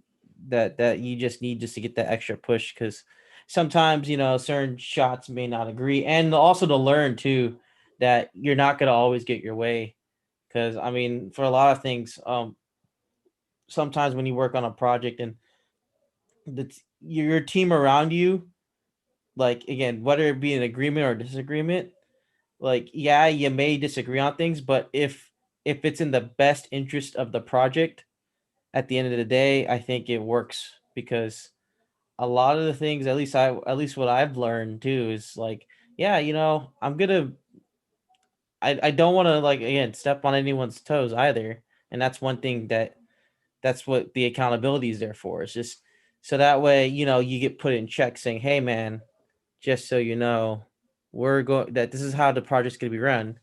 that you just need just to get that extra push because sometimes certain shots may not agree and also to learn too that you're not going to always get your way because I mean for a lot of things sometimes when you work on a project and your team around you, like again whether it be an agreement or disagreement, like yeah you may disagree on things, but if if it's in the best interest of the project at the end of the day, I think it works, because a lot of the things, at least what I've learned too, is like, yeah, I don't want to, like, again, step on anyone's toes either. And that's one thing that's what the accountability is there for. It's just so that way, you get put in check saying, hey man, just so you know, that this is how the project's going to be run,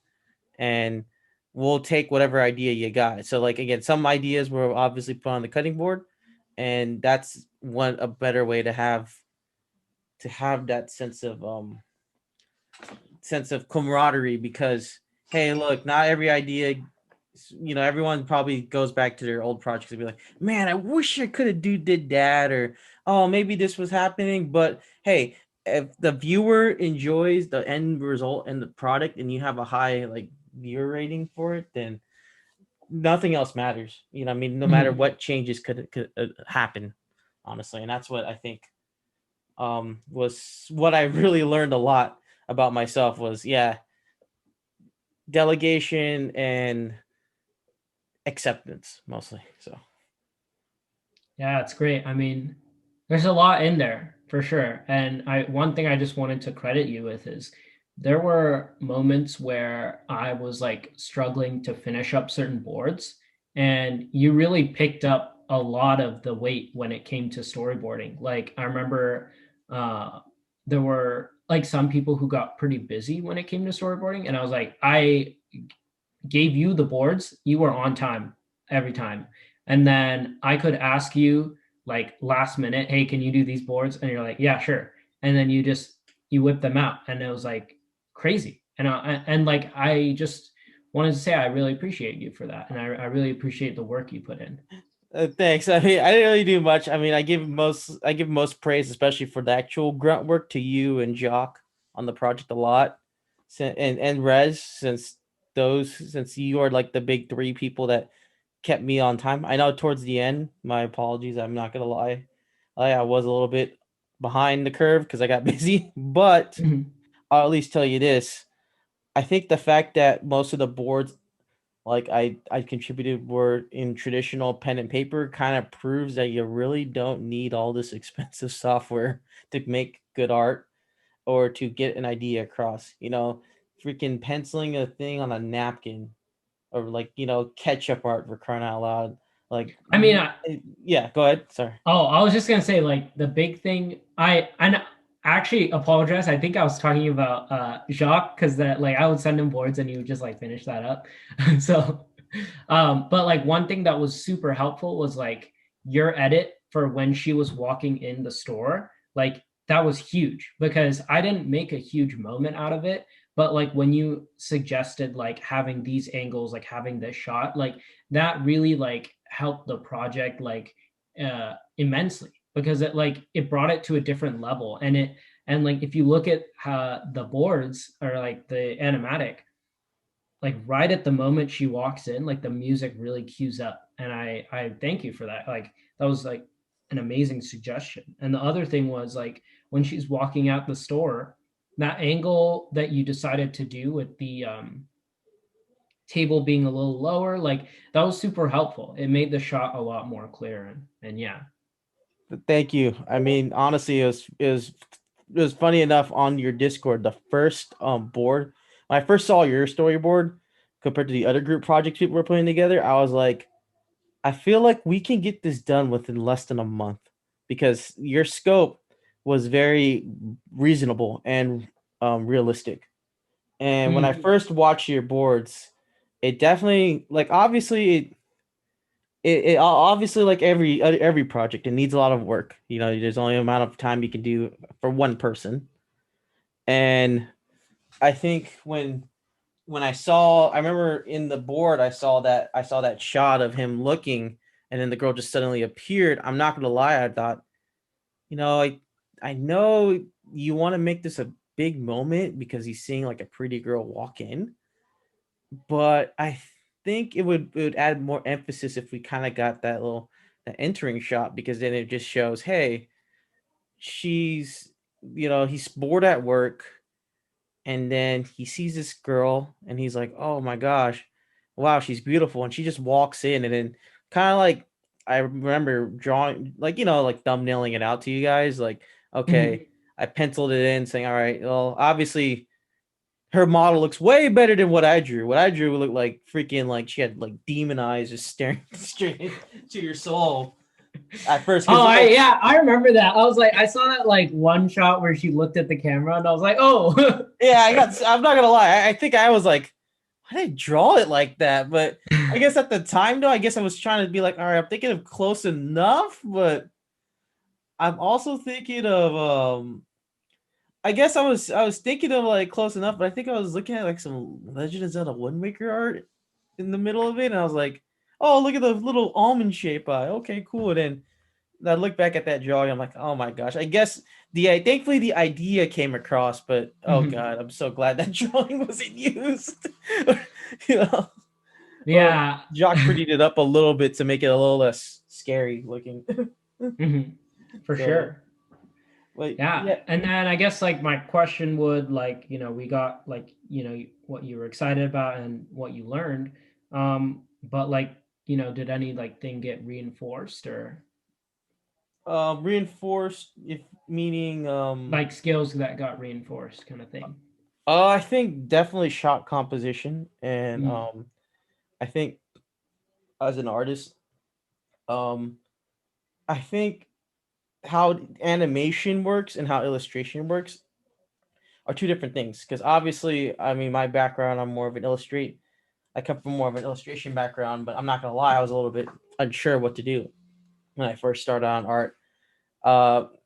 and we'll take whatever idea you got. So like, again, some ideas were obviously put on the cutting board, and that's a better way to have that sense of camaraderie, because hey, look, not every idea, everyone probably goes back to their old projects and be like, man, I wish I could have did that, or oh, maybe this was happening. But hey, if the viewer enjoys the end result and the product, and you have a high like viewer rating for it, then nothing else matters. I mean, no matter what changes could happen, honestly. And that's what I think was what I really learned a lot about myself was, yeah, delegation and acceptance mostly. So Yeah, it's great. I mean, there's a lot in there for sure. And one thing I just wanted to credit you with is there were moments where I was like struggling to finish up certain boards, and you really picked up a lot of the weight when it came to storyboarding. Like I remember there were like some people who got pretty busy when it came to storyboarding, and I was like, I gave you the boards, you were on time every time. And then I could ask you like last minute, hey, can you do these boards? And you're like, yeah, sure. And then you whip them out, and it was like crazy. And like I just wanted to say I really appreciate you for that, and I really appreciate the work you put in. Thanks. I mean, I didn't really do much. I mean, I give most praise, especially for the actual grunt work, to you and Jacques on the project a lot, and Rez, since you are like the big three people that kept me on time. I know towards the end, my apologies, I'm not gonna lie, I was a little bit behind the curve because I got busy, but I'll at least tell you this: I think the fact that most of the boards, like I contributed, were in traditional pen and paper kind of proves that you really don't need all this expensive software to make good art or to get an idea across. Freaking penciling a thing on a napkin, or like, ketchup art, for crying out loud. Like, I mean, yeah, go ahead. Sorry. I was just gonna say, like, the big thing. I actually apologize. I think I was talking about Jacques, because that, like, I would send him boards and he would just like finish that up. So, but like one thing that was super helpful was like your edit for when she was walking in the store. Like that was huge because I didn't make a huge moment out of it. But like when you suggested like having these angles, like having this shot, like that really like helped the project like immensely, because it brought it to a different level. And like if you look at the boards or like the animatic, like right at the moment she walks in, like the music really cues up, and I thank you for that. Like that was like an amazing suggestion. And the other thing was like when she's walking out the store, that angle that you decided to do with the table being a little lower, like that was super helpful. It made the shot a lot more clear. And yeah. Thank you. I mean, honestly, it was funny enough on your Discord. The first board, when I first saw your storyboard compared to the other group projects people were putting together, I was like, I feel like we can get this done within less than a month, because your scope was very reasonable and realistic. And when I first watched your boards, it definitely, like, obviously it obviously, like every project, it needs a lot of work. There's only an amount of time you can do for one person. And I think when I remember in the board, I saw that shot of him looking, and then the girl just suddenly appeared. I'm not gonna lie, I thought, I know you want to make this a big moment because he's seeing like a pretty girl walk in, but I think it would add more emphasis if we kind of got that entering shot, because then it just shows, hey, he's bored at work, and then he sees this girl and he's like, oh my gosh, wow, she's beautiful, and she just walks in, and then kind of like I remember drawing, like, like thumbnailing it out to you guys, like, okay, I penciled it in, saying, all right, well, obviously her model looks way better than what I drew. What I drew looked like freaking, like, she had like demon eyes just staring straight into your soul at first. Oh, I remember that. I was like, I saw that like one shot where she looked at the camera, and I was like, oh. Yeah, I'm not gonna lie. I think I was like, why did I draw it like that? But I guess at the time, though, I guess I was trying to be like, all right, I'm thinking of close enough, but I'm also thinking of I guess I was thinking of like close enough, but I think I was looking at like some Legend of Zelda Wind Waker art in the middle of it, and I was like, oh, look at the little almond shape eye. Okay, cool. And then I look back at that drawing, I'm like, oh my gosh. I guess thankfully the idea came across, but oh god, I'm so glad that drawing wasn't used. you know. Yeah. Jacques prettied it up a little bit to make it a little less scary looking. For sure. Like, yeah. And then I guess like my question would, like, we got like, what you were excited about and what you learned. But like, did any like thing get reinforced, or reinforced, if meaning like skills that got reinforced kind of thing? I think definitely shot composition, and I think as an artist, I think how animation works and how illustration works are two different things. Because obviously, I mean, my background, I come from more of an illustration background, but I'm not gonna lie, I was a little bit unsure what to do when I first started on art.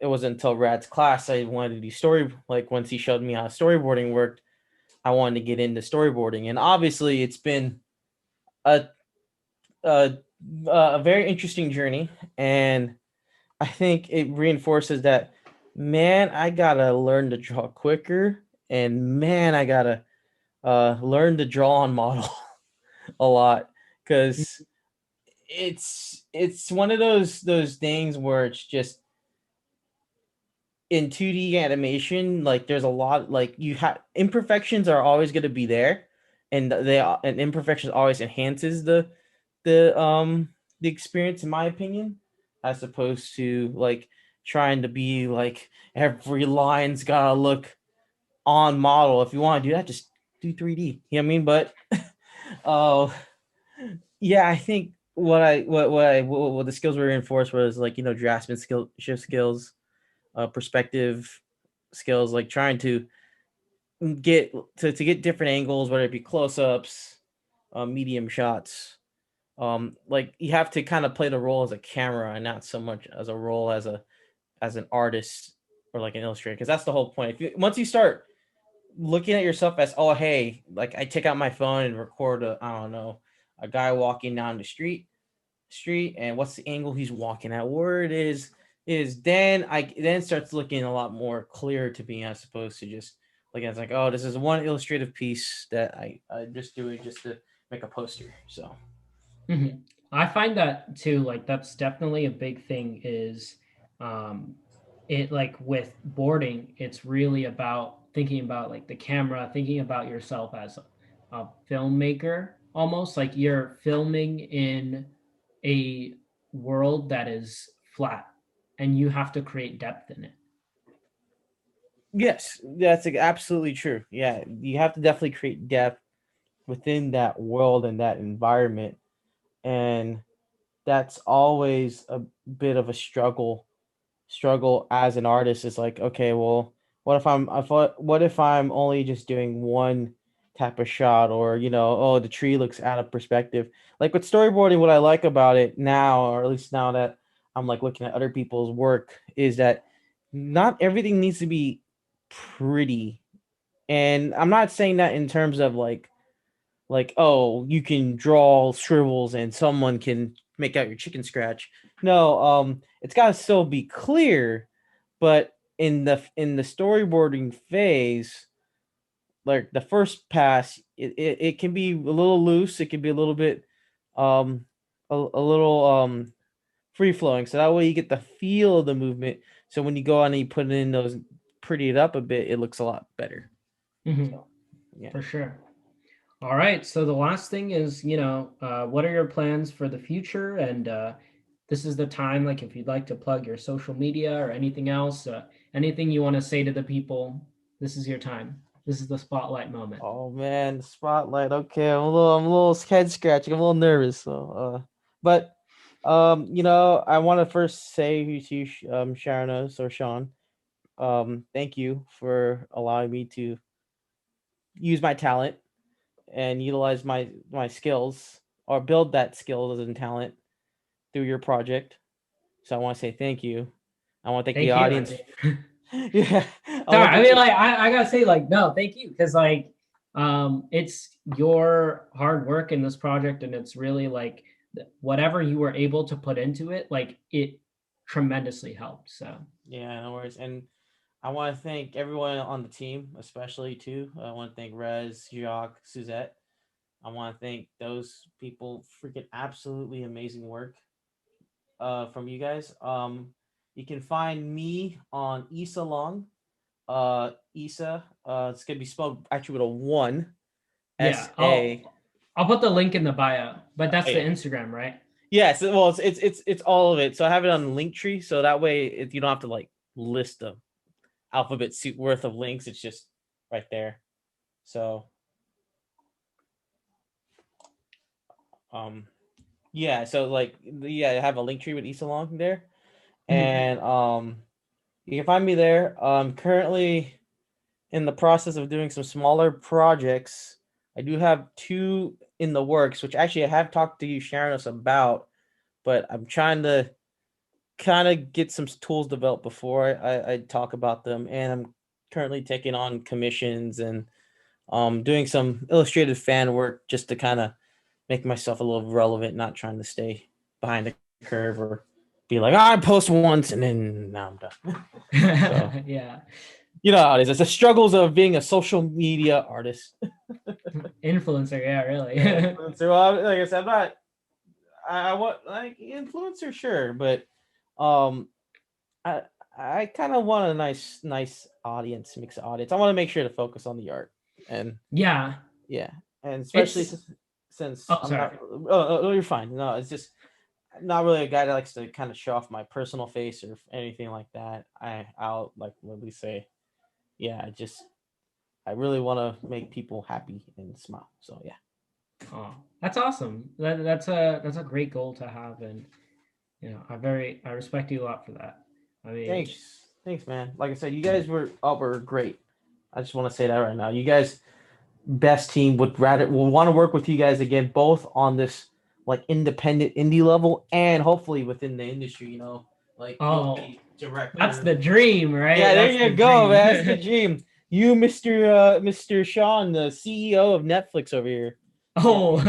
It wasn't until Rad's class I wanted to do story. Like, once he showed me how storyboarding worked, I wanted to get into storyboarding, and obviously, it's been a a very interesting journey, and I think it reinforces that, man, I gotta learn to draw quicker, and man, I gotta learn to draw on model a lot, because it's one of those things where it's just in 2D animation, like there's a lot, like you have imperfections are always going to be there, and and imperfections always enhances the experience, in my opinion, as opposed to like trying to be like every line's gotta look on model. If you want to do that, just do 3D. You know what I mean? But yeah, I think what the skills were reinforced was, like, draftsman shift skills, perspective skills, like trying to get different angles, whether it be close-ups, medium shots. Like, you have to kind of play the role as a camera and not so much as a role as an artist or like an illustrator, because that's the whole point. Once you start looking at yourself as, oh, hey, like, I take out my phone and record I don't know, a guy walking down the street, and what's the angle he's walking at, where it is then starts looking a lot more clear to me, as opposed to just looking at, like, oh, this is one illustrative piece that I just doing just to make a poster. So I find that too, like that's definitely a big thing, is it, like with boarding, it's really about thinking about like the camera, thinking about yourself as a filmmaker, almost like you're filming in a world that is flat, and you have to create depth in it. yes, that's absolutely true. Yeah, you have to definitely create depth within that world and that environment, and that's always a bit of a struggle as an artist. Is like, okay, well, what if I'm only just doing one type of shot, or oh, the tree looks out of perspective. Like with storyboarding, what I like about it now, or at least now that I'm like looking at other people's work, is that not everything needs to be pretty. And I'm not saying that in terms of like, oh, you can draw scribbles and someone can make out your chicken scratch. No, it's got to still be clear, but in the storyboarding phase, like the first pass, it can be a little loose, it can be a little bit a little free flowing, so that way you get the feel of the movement, so when you go on and you put in those, pretty it up a bit, it looks a lot better. So, yeah, for sure. All right. So the last thing is, what are your plans for the future? And this is the time, like, if you'd like to plug your social media or anything else, anything you want to say to the people, this is your time. This is the spotlight moment. Oh man, the spotlight. Okay, I'm a little head scratching. I'm a little nervous. But I want to first say to you, Sharonos or Sean, thank you for allowing me to use my talent and utilize my skills or build that skills and talent through your project. So I want to say thank you. I want to thank the Thank you. audience. Yeah, Sorry, I mean, like, I gotta say, like, no, thank you, because like, it's your hard work in this project, and it's really like whatever you were able to put into it, like it tremendously helped. So Yeah, no worries. And I want to thank everyone on the team, especially too. I want to thank Rez, Jacques, Suzette. I want to thank those people. Freaking absolutely amazing work from you guys. You can find me on Issa Long. Issa. It's gonna be spelled actually with a one. yeah, SA. I'll put the link in the bio, but that's the Yeah. Instagram, right? Yes. Well, it's all of it. So I have it on Linktree, so that way you don't have to like list the alphabet soup worth of links. It's just right there. So yeah, so like I have a link tree with Issa Long there. And you can find me there. Currently in the process of doing some smaller projects. I do have 2 in the works, which actually I have talked to you, Sharonos, about, but I'm trying to kind of get some tools developed before I talk about them. And I'm currently taking on commissions and doing some illustrated fan work just to kind of make myself a little relevant, not trying to stay behind the curve or be like, I post once and then now I'm done. So, Yeah, you know how it is. It's the struggles of being a social media artist. influencer. Yeah, really. Influencer. Well, like I said, I'm not. I want like influencer, sure, but um, I I kind of want a nice audience, mixed audience. I want to make sure to focus on the art, and Yeah, yeah, and especially it's. since Oh, I'm sorry. not. Oh, you're fine. No, it's just I'm not really a guy that likes to kind of show off my personal face or anything like that. I'll like literally say, yeah, I really want to make people happy and smile. So yeah. Oh, that's awesome. That's a great goal to have, and I respect you a lot for that. I mean, Thanks, man. Like I said, you guys were great. I just want to say that right now. You guys, best team. Would want to work with you guys again, both on this like independent indie level and hopefully within the industry. Like you'll oh, be director. that's the dream, right? Yeah, there That's you the go, dream. man. That's the dream. You, Mr. Sean, the CEO of Netflix over here. Oh,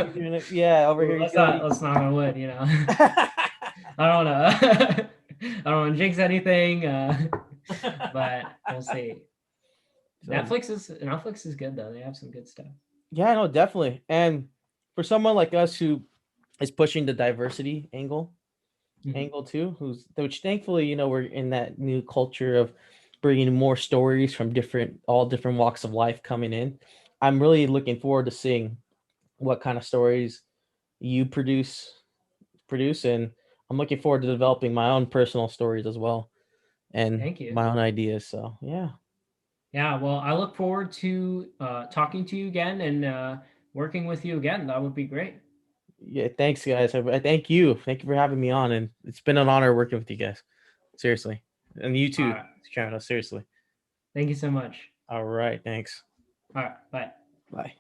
Yeah, over here. let's not on wood. I don't know. I don't want to jinx anything, but we'll see. So, Netflix is good though. They have some good stuff. yeah, no, definitely. And for someone like us who is pushing the diversity angle too, which thankfully, we're in that new culture of bringing more stories from all different walks of life coming in. I'm really looking forward to seeing what kind of stories you produce, and I'm looking forward to developing my own personal stories as well and Thank you. my own ideas. So yeah. Yeah, well, I look forward to talking to you again and working with you again. That would be great. Yeah, thanks guys. I thank you. Thank you for having me on, and it's been an honor working with you guys. Seriously. And you All too, right. Shadow. Seriously. Thank you so much. All right. Thanks. All right. Bye. Bye.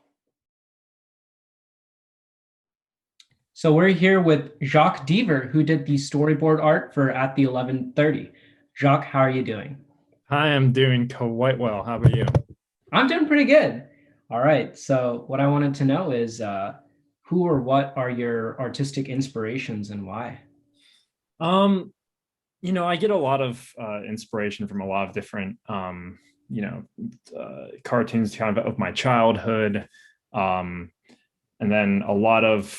So we're here with Jacques Deaver, who did the storyboard art for At the 11:30. Jacques, how are you doing? I am doing quite well. How about you? I'm doing pretty good. All right. So what I wanted to know is who or what are your artistic inspirations and why? Um, I get a lot of inspiration from a lot of different, cartoons kind of my childhood, um, and then a lot of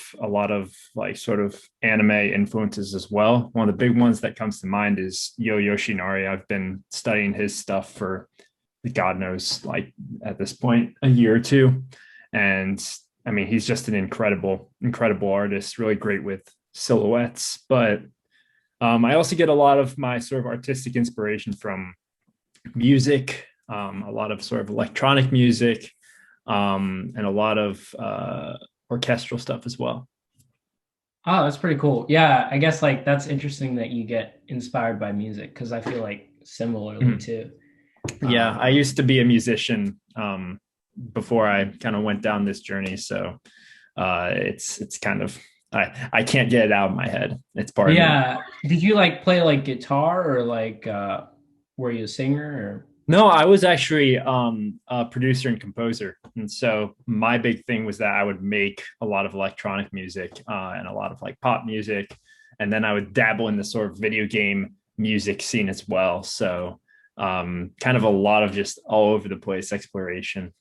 like sort of anime influences as well. One of the big ones that comes to mind is Yo Yoshinari. I've been studying his stuff for God knows, like at this point, a year or two, and I mean, he's just an incredible artist, really great with silhouettes. But I also get a lot of my sort of artistic inspiration from music, a lot of sort of electronic music, and a lot of orchestral stuff as well. Oh, that's pretty cool. Yeah, I guess like that's interesting that you get inspired by music because I feel like similarly too. Yeah, I used to be a musician before I kind of went down this journey, so it's kind of I can't get it out of my head. It's part of me. Yeah. Did you like play like guitar or like were you a singer or? No, I was actually a producer and composer. And so my big thing was that I would make a lot of electronic music and a lot of like pop music. And then I would dabble in the sort of video game music scene as well. So kind of a lot of just all over the place exploration.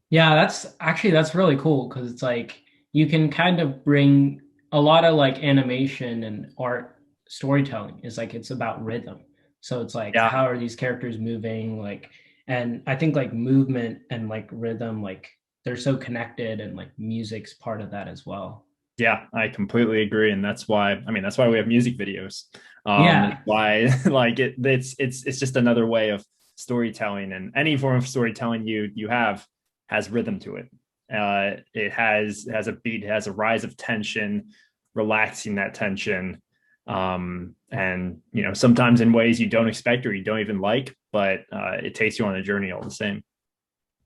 Yeah, that's really cool because it's like you can kind of bring a lot of like animation and art storytelling is like it's about rhythm. So it's like Yeah. how are these characters moving like and I think like movement and like rhythm like they're so connected and like music's part of that as well. Yeah, I completely agree, and that's why. I mean, that's why we have music videos. Yeah. Why, like it's just another way of storytelling, and any form of storytelling you have has rhythm to it. It has a beat, it has a rise of tension, relaxing that tension, and sometimes in ways you don't expect or you don't even like, but it takes you on a journey all the same.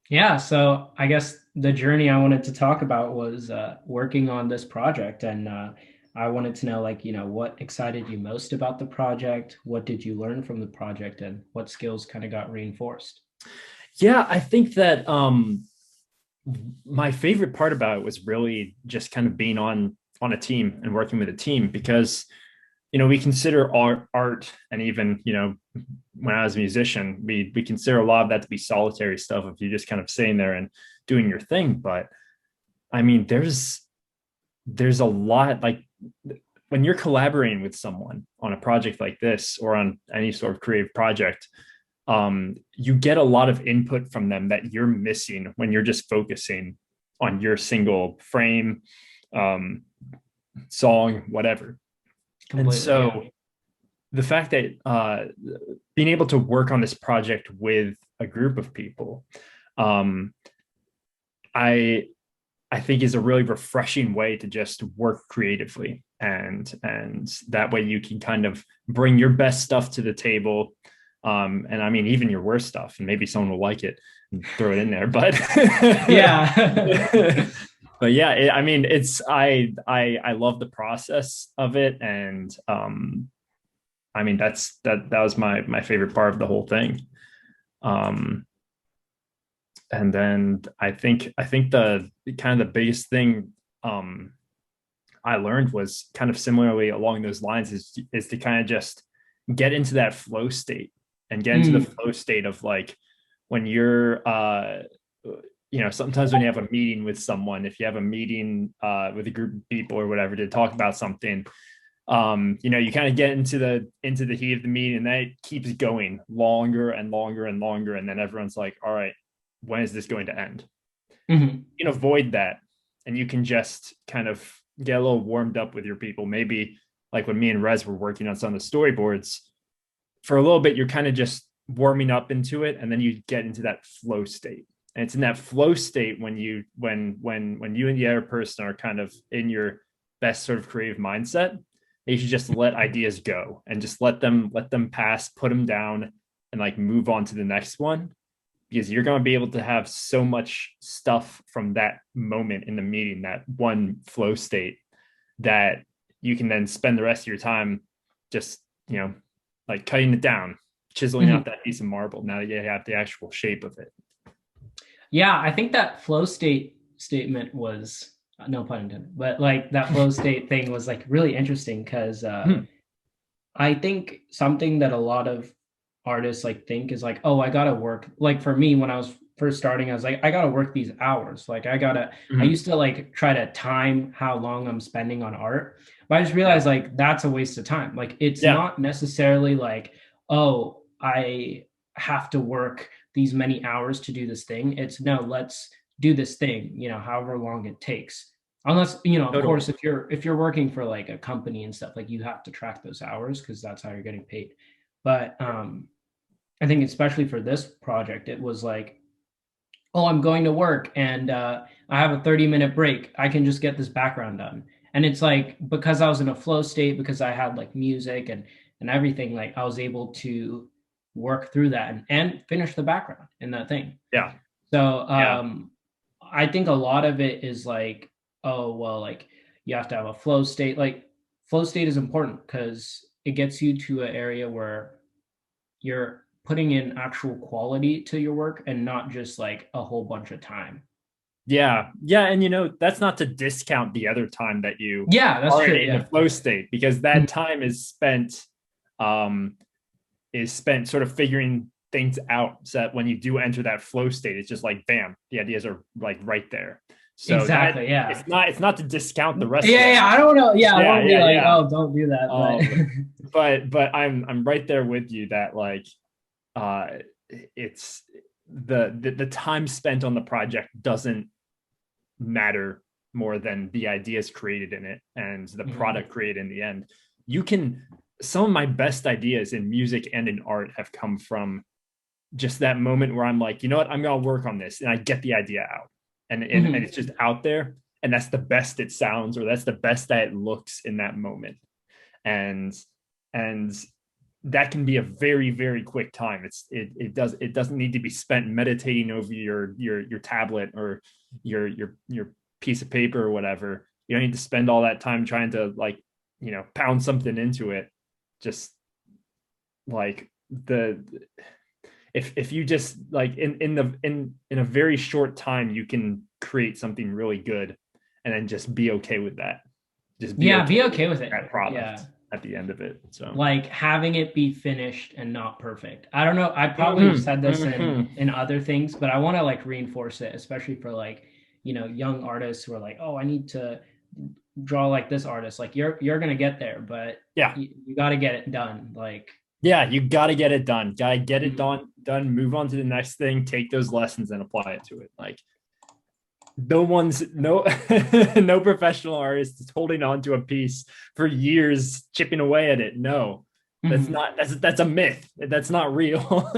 Yeah, so I guess the journey I wanted to talk about was working on this project, and I wanted to know, like, what excited you most about the project? What did you learn from the project, and what skills kind of got reinforced? Yeah, I think that my favorite part about it was really just kind of being on a team and working with a team because we consider art and even when I was a musician we consider a lot of that to be solitary stuff if you're just kind of sitting there and doing your thing. But I mean there's a lot, like when you're collaborating with someone on a project like this or on any sort of creative project, you get a lot of input from them that you're missing when you're just focusing on your single frame, song, whatever. Completely, and so yeah. the fact that being able to work on this project with a group of people, I I think is a really refreshing way to just work creatively, and that way you can kind of bring your best stuff to the table, and I mean even your worst stuff, and maybe someone will like it and throw it in there, but Yeah. but yeah, I mean it's I love the process of it, and I mean that was my favorite part of the whole thing. um and then I think the kind of the biggest thing I learned was kind of similarly along those lines is to kind of just get into that flow state and get into the flow state of like when you're sometimes when you have a meeting with someone, if you have a meeting with a group of people or whatever to talk about something, you kind of get into the heat of the meeting, and that keeps going longer and longer and longer, and then everyone's like, all right, when is this going to end? Mhm. You can avoid that, and you can just kind of get a little warmed up with your people. Maybe like when me and Rez were working on some of the storyboards for a little bit, you're kind of just warming up into it, and then you get into that flow state. And it's in that flow state when you and the other person are kind of in your best sort of creative mindset, you should just let ideas go and just let them pass, put them down, and like move on to the next one, because you're going to be able to have so much stuff from that moment in the meeting, that one flow state, that you can then spend the rest of your time just like cutting it down, chiseling out that piece of marble, now that you have the actual shape of it. Yeah, I think that flow state statement was no pun intended, but like that flow state thing was like really interesting because I think something that a lot of artists like think is like, oh, I gotta work. Like for me, when I was first starting, I was like, I gotta work these hours. Like I used to like try to time how long I'm spending on art, but I just realized like that's a waste of time. Like it's not necessarily like, oh, I have to work these many hours to do this thing. It's no, let's do this thing, however long it takes. Unless, of Totally. course, if you're working for like a company and stuff, like you have to track those hours because that's how you're getting paid. But I think especially for this project, it was like, oh, I'm going to work and I have a 30-minute break. I can just get this background done. And it's like, because I was in a flow state, because I had like music and everything, like I was able to work through that and finish the background in that thing. Yeah. So Yeah. I think a lot of it is like, oh, well, like you have to have a flow state. Like flow state is important because it gets you to an area where you're putting in actual quality to your work and not just like a whole bunch of time. Yeah. Yeah. And that's not to discount the other time that you Yeah, that's are true. in Yeah. a flow state, because that time is spent sort of figuring things out, so that when you do enter that flow state, it's just like bam, the ideas are like right there. So exactly. Yeah. It's not to discount the rest Yeah. of it. Yeah. I don't know. Yeah. I Yeah, want to be yeah, like, yeah. oh, don't do that. But I'm right there with you that like it's the time spent on the project doesn't matter more than the ideas created in it and the product created in the end. Some of my best ideas in music and in art have come from just that moment where I'm like, you know what, I'm gonna work on this, and I get the idea out, and it's just out there, and that's the best it sounds, or that's the best that it looks in that moment. And that can be a very, very quick time. It doesn't need to be spent meditating over your tablet or your piece of paper or whatever. You don't need to spend all that time trying to like, pound something into it. Just like if you just like in a very short time, you can create something really good, and then just be okay with that. Just be okay with it. That product. Yeah. At the end of it. So like having it be finished and not perfect. I don't know. I probably said this in other things, but I want to like reinforce it, especially for like, young artists who are like, oh, I need to draw like this artist. Like you're going to get there, but yeah, you got to get it done. Like, yeah, you got to get it done. Got to get it done, move on to the next thing, take those lessons and apply it to it. Like no professional artist is holding on to a piece for years, chipping away at it. No, that's a myth. That's not real.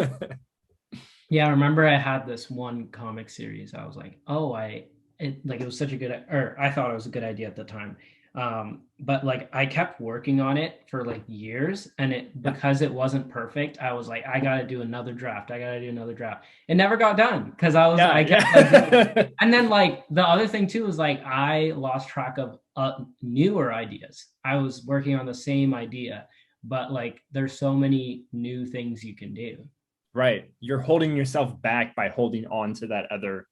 Yeah, I remember I had this one comic series. I was like, oh, it was such a good, or I thought it was a good idea at the time. But like I kept working on it for like years, and because it wasn't perfect, I was like, I gotta do another draft. It never got done because I kept and then like the other thing too was like I lost track of newer ideas. I was working on the same idea, but like there's so many new things you can do. Right. You're holding yourself back by holding on to that other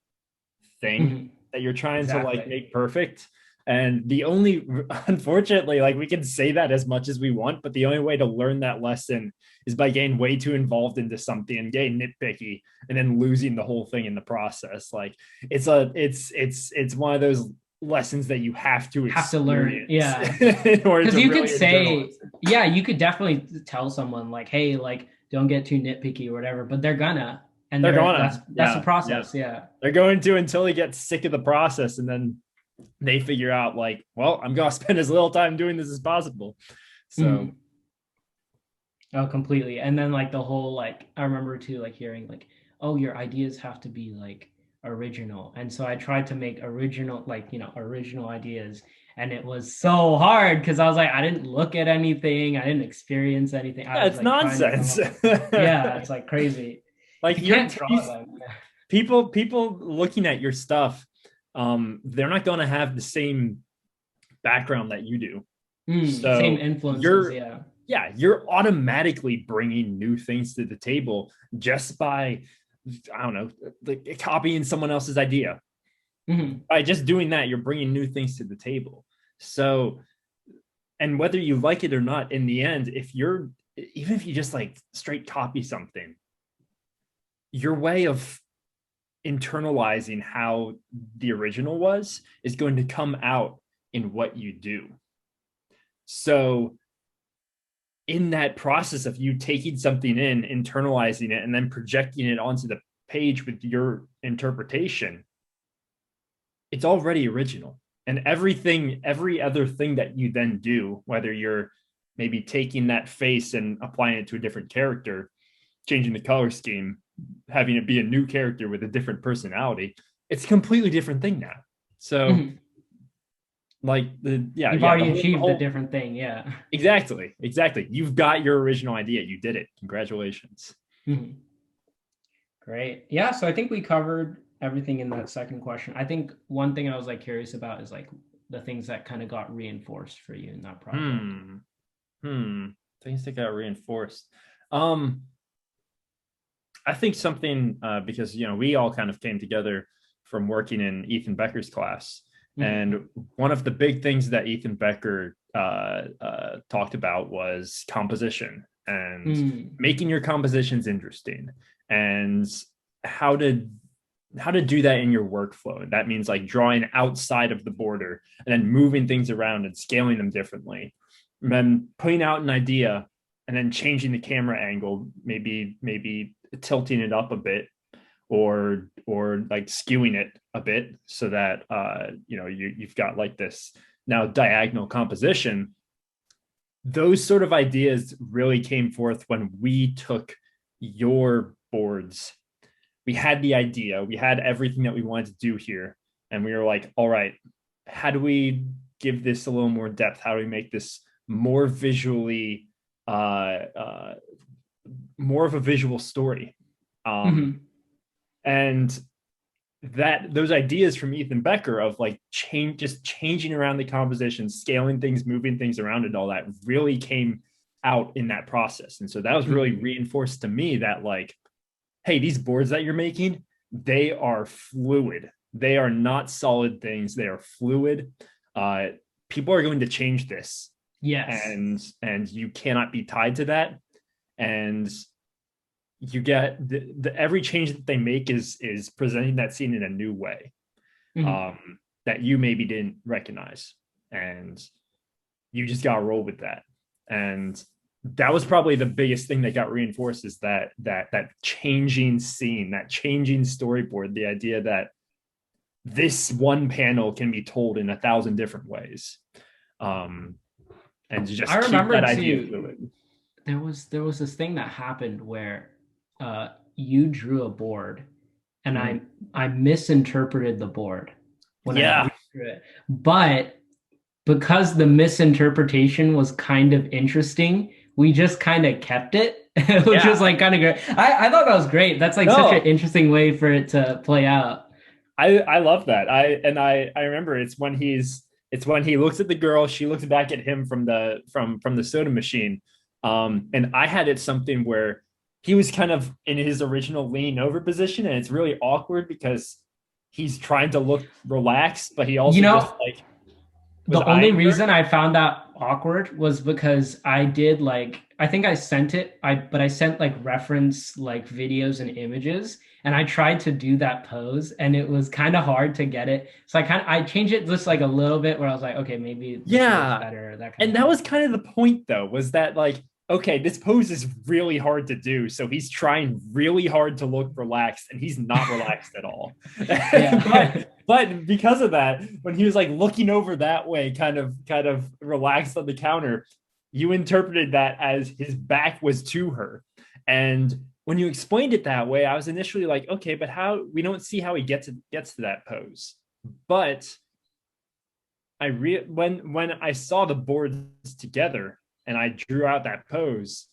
thing that you're trying to like make perfect. And unfortunately, like we can say that as much as we want, but the only way to learn that lesson is by getting way too involved into something and getting nitpicky and then losing the whole thing in the process. Like it's one of those lessons that you have to learn. Yeah. Because you could say, yeah, you could definitely tell someone like, hey, like don't get too nitpicky or whatever, but they're gonna. And they're gonna. That's the process. Yeah. They're going to until they get sick of the process, and then they figure out like, well, I'm going to spend as little time doing this as possible. So. Oh, completely. And then like the whole, like, I remember too, like hearing like, oh, your ideas have to be like original. And so I tried to make original ideas. And it was so hard because I was like, I didn't look at anything. I didn't experience anything. It's nonsense. Yeah. It's like crazy. Like you can't draw them. People looking at your stuff, they're not going to have the same background that you do. So same influences. You're automatically bringing new things to the table just by, I don't know, like copying someone else's idea. By just doing that, you're bringing new things to the table. So, and whether you like it or not, in the end, even if you just like straight copy something, your way of internalizing how the original was is going to come out in what you do. So in that process of you taking something in, internalizing it, and then projecting it onto the page with your interpretation, it's already original. And every other thing that you then do, whether you're maybe taking that face and applying it to a different character, changing the color scheme, having it be a new character with a different personality, it's a completely different thing now. So Mhm. like You've already achieved a different thing. Yeah. Exactly. You've got your original idea. You did it. Congratulations. Mhm. Great. Yeah. So I think we covered everything in that second question. I think one thing I was like curious about is like the things that kind of got reinforced for you in that project. Things that got reinforced. I think something because we all kind of came together from working in Ethan Becker's class. And one of the big things that Ethan Becker talked about was composition and making your compositions interesting and how to do that in your workflow. That means like drawing outside of the border and then moving things around and scaling them differently. And then putting out an idea and then changing the camera angle, maybe tilting it up a bit or like skewing it a bit so that you've got like this now diagonal composition. Those sort of ideas really came forth when we took your boards. We had the idea, we had everything that we wanted to do here, and we were like, all right, how do we give this a little more depth? How do we make this more visually more of a visual story? And that those ideas from Ethan Becker of like changing around the composition, scaling things, moving things around, and all that really came out in that process. And so that was really reinforced to me that like, hey, these boards that you're making, they are fluid. They are not solid things. They are fluid. People are going to change this. Yes. And you cannot be tied to that. And you get every change that they make is presenting that scene in a new way that you maybe didn't recognize, and you just got to roll with that. And that was probably the biggest thing that got reinforced, is that changing scene, that changing storyboard, the idea that this one panel can be told in 1,000 different ways, and just I remember keep that idea fluid. There was this thing that happened where you drew a board and I misinterpreted the board when I drew it. But because the misinterpretation was kind of interesting, we just kind of kept it, which was like kind of great. I thought that was great. That's like such an interesting way for it to play out. I love that. I remember it's when he looks at the girl, she looks back at him from the soda machine. And I had it something where he was kind of in his original leaning over position, and it's really awkward because he's trying to look relaxed, but he also just like the only reason I found that awkward was because I did like, I think I sent it, but I sent like reference like videos and images, and I tried to do that pose and it was kind of hard to get it. So I changed it just like a little bit where I was like, okay, maybe this looks better. That was kind of the point though, was that like, okay, this pose is really hard to do. So he's trying really hard to look relaxed, and he's not relaxed at all. But because of that, when he was like looking over that way, kind of relaxed on the counter, you interpreted that as his back was to her. And when you explained it that way, I was initially like, okay, but how, we don't see how he gets to that pose. But when I saw the boards together and I drew out that pose,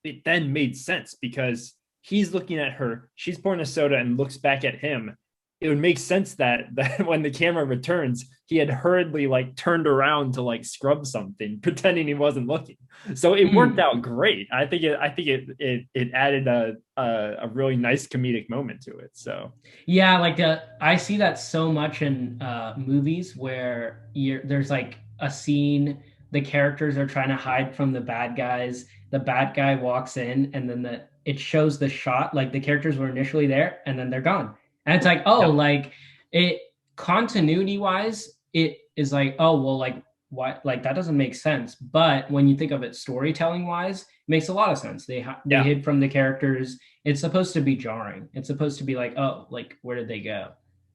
it then made sense because he's looking at her, she's pouring a soda and looks back at him. It would make sense that when the camera returns, he had hurriedly like turned around to like scrub something, pretending he wasn't looking. So it worked out great. I think it added a really nice comedic moment to it. So yeah, like I see that so much in movies where there's like a scene, the characters are trying to hide from the bad guys. The bad guy walks in, and then it shows the shot, like the characters were initially there, and then they're gone. And it's like, like it continuity wise, it is like, oh, well, like what, like that doesn't make sense. But when you think of it storytelling wise, it makes a lot of sense. They hid from the characters. It's supposed to be jarring. It's supposed to be like, oh, like where did they go?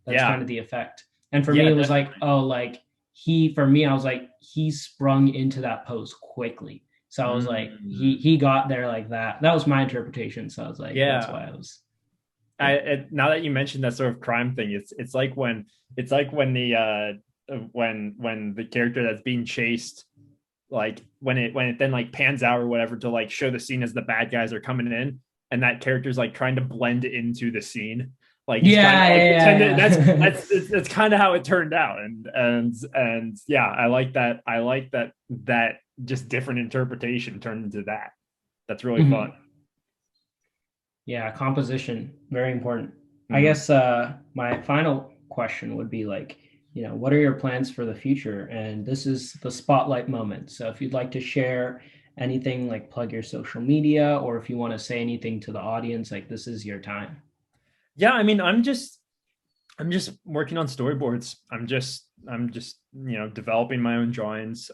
That's Yeah. kind of the effect. And for Yeah, me, it was definitely. like, oh, like I was like, he sprung into that pose quickly. So I was like, Mm. he got there like that. That was my interpretation. So I was like, that's Yeah. why I was. Now that you mentioned that sort of crime thing, it's like when when the character that's being chased, like when it then like pans out or whatever to like show the scene as the bad guys are coming in, and that character's like trying to blend into the scene, like he's trying to Yeah, like pretend that yeah. that's kind of how it turned out. And yeah, I like that. I like that just different interpretation turned into that. That's really fun. Yeah, composition, very important. I Mhm. guess my final question would be like, what are your plans for the future? And this is the spotlight moment. So if you'd like to share anything, like plug your social media, or if you want to say anything to the audience, like this is your time. Yeah, I mean, I'm just working on storyboards. I'm just developing my own drawings,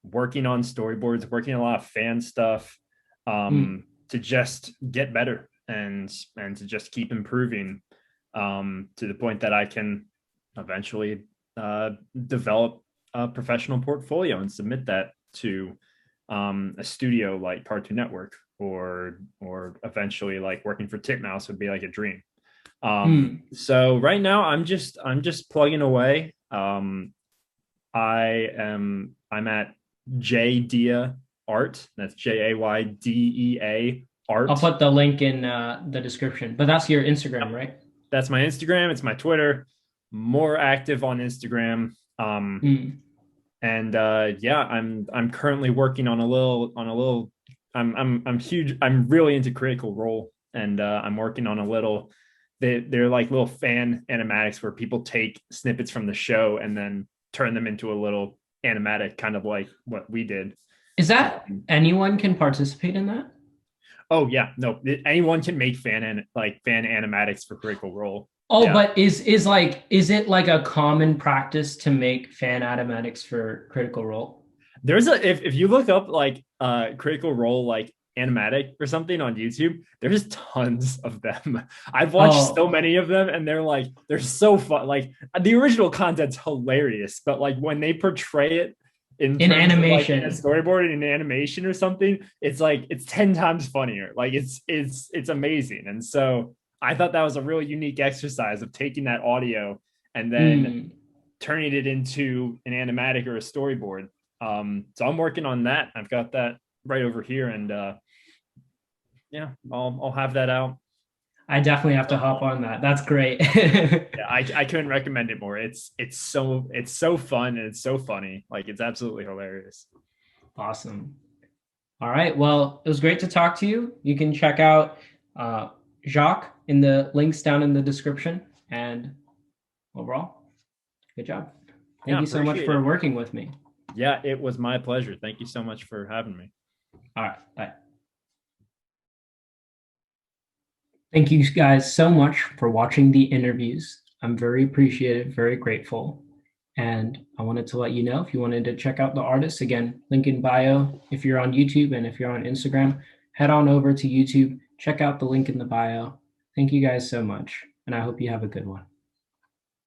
working on storyboards, working on a lot of fan stuff, Mm. to just get better and to just keep improving, to the point that I can eventually develop a professional portfolio and submit that to a studio like Cartoon Network, or eventually like working for Titmouse would be like a dream. Mm. So right now I'm just plugging away. I'm at JDea Art. That's JAYDEA I'll Art. put the link in the description, but that's your Instagram, right? That's my Instagram. It's my Twitter. More active on Instagram. Mm. And yeah, I'm currently working on a little. I'm huge. I'm really into Critical Role, and I'm working on a little. They're like little fan animatics where people take snippets from the show and then turn them into a little animatic, kind of like what we did. Is that Um, anyone can participate in that? oh yeah, no, anyone can make fan animatics for Critical Role. Oh, Yeah, but is it like a common practice to make fan animatics for Critical Role? there's a if you look up like Critical Role like animatic or something on YouTube, there's tons of them. I've watched so Oh, many of them, and they're so fun. Like the original content's hilarious, but like when they portray it in in terms of like in a animation. storyboard in animation or something, it's like it's 10 times funnier. Like it's amazing. And so I thought that was a really unique exercise of taking that audio and then Mm. turning it into an animatic or a storyboard. So I'm working on that. I've got that right over here, and yeah, I'll have that out. I definitely have to hop on that. That's great. Yeah, I couldn't recommend it more. It's so fun and it's so funny. Like it's absolutely hilarious. Awesome. All right. Well, it was great to talk to you. You can check out uh, Jacques in the links down in the description. And overall, good job. Thank Yeah, you so much appreciate for it. working with me. Yeah, it was my pleasure. Thank you so much for having me. All right. Bye. Thank you guys so much for watching the interviews. I'm very appreciative, very grateful. And I wanted to let you know if you wanted to check out the artists, again, link in bio. If you're on YouTube and if you're on Instagram, head on over to YouTube, check out the link in the bio. Thank you guys so much. And I hope you have a good one.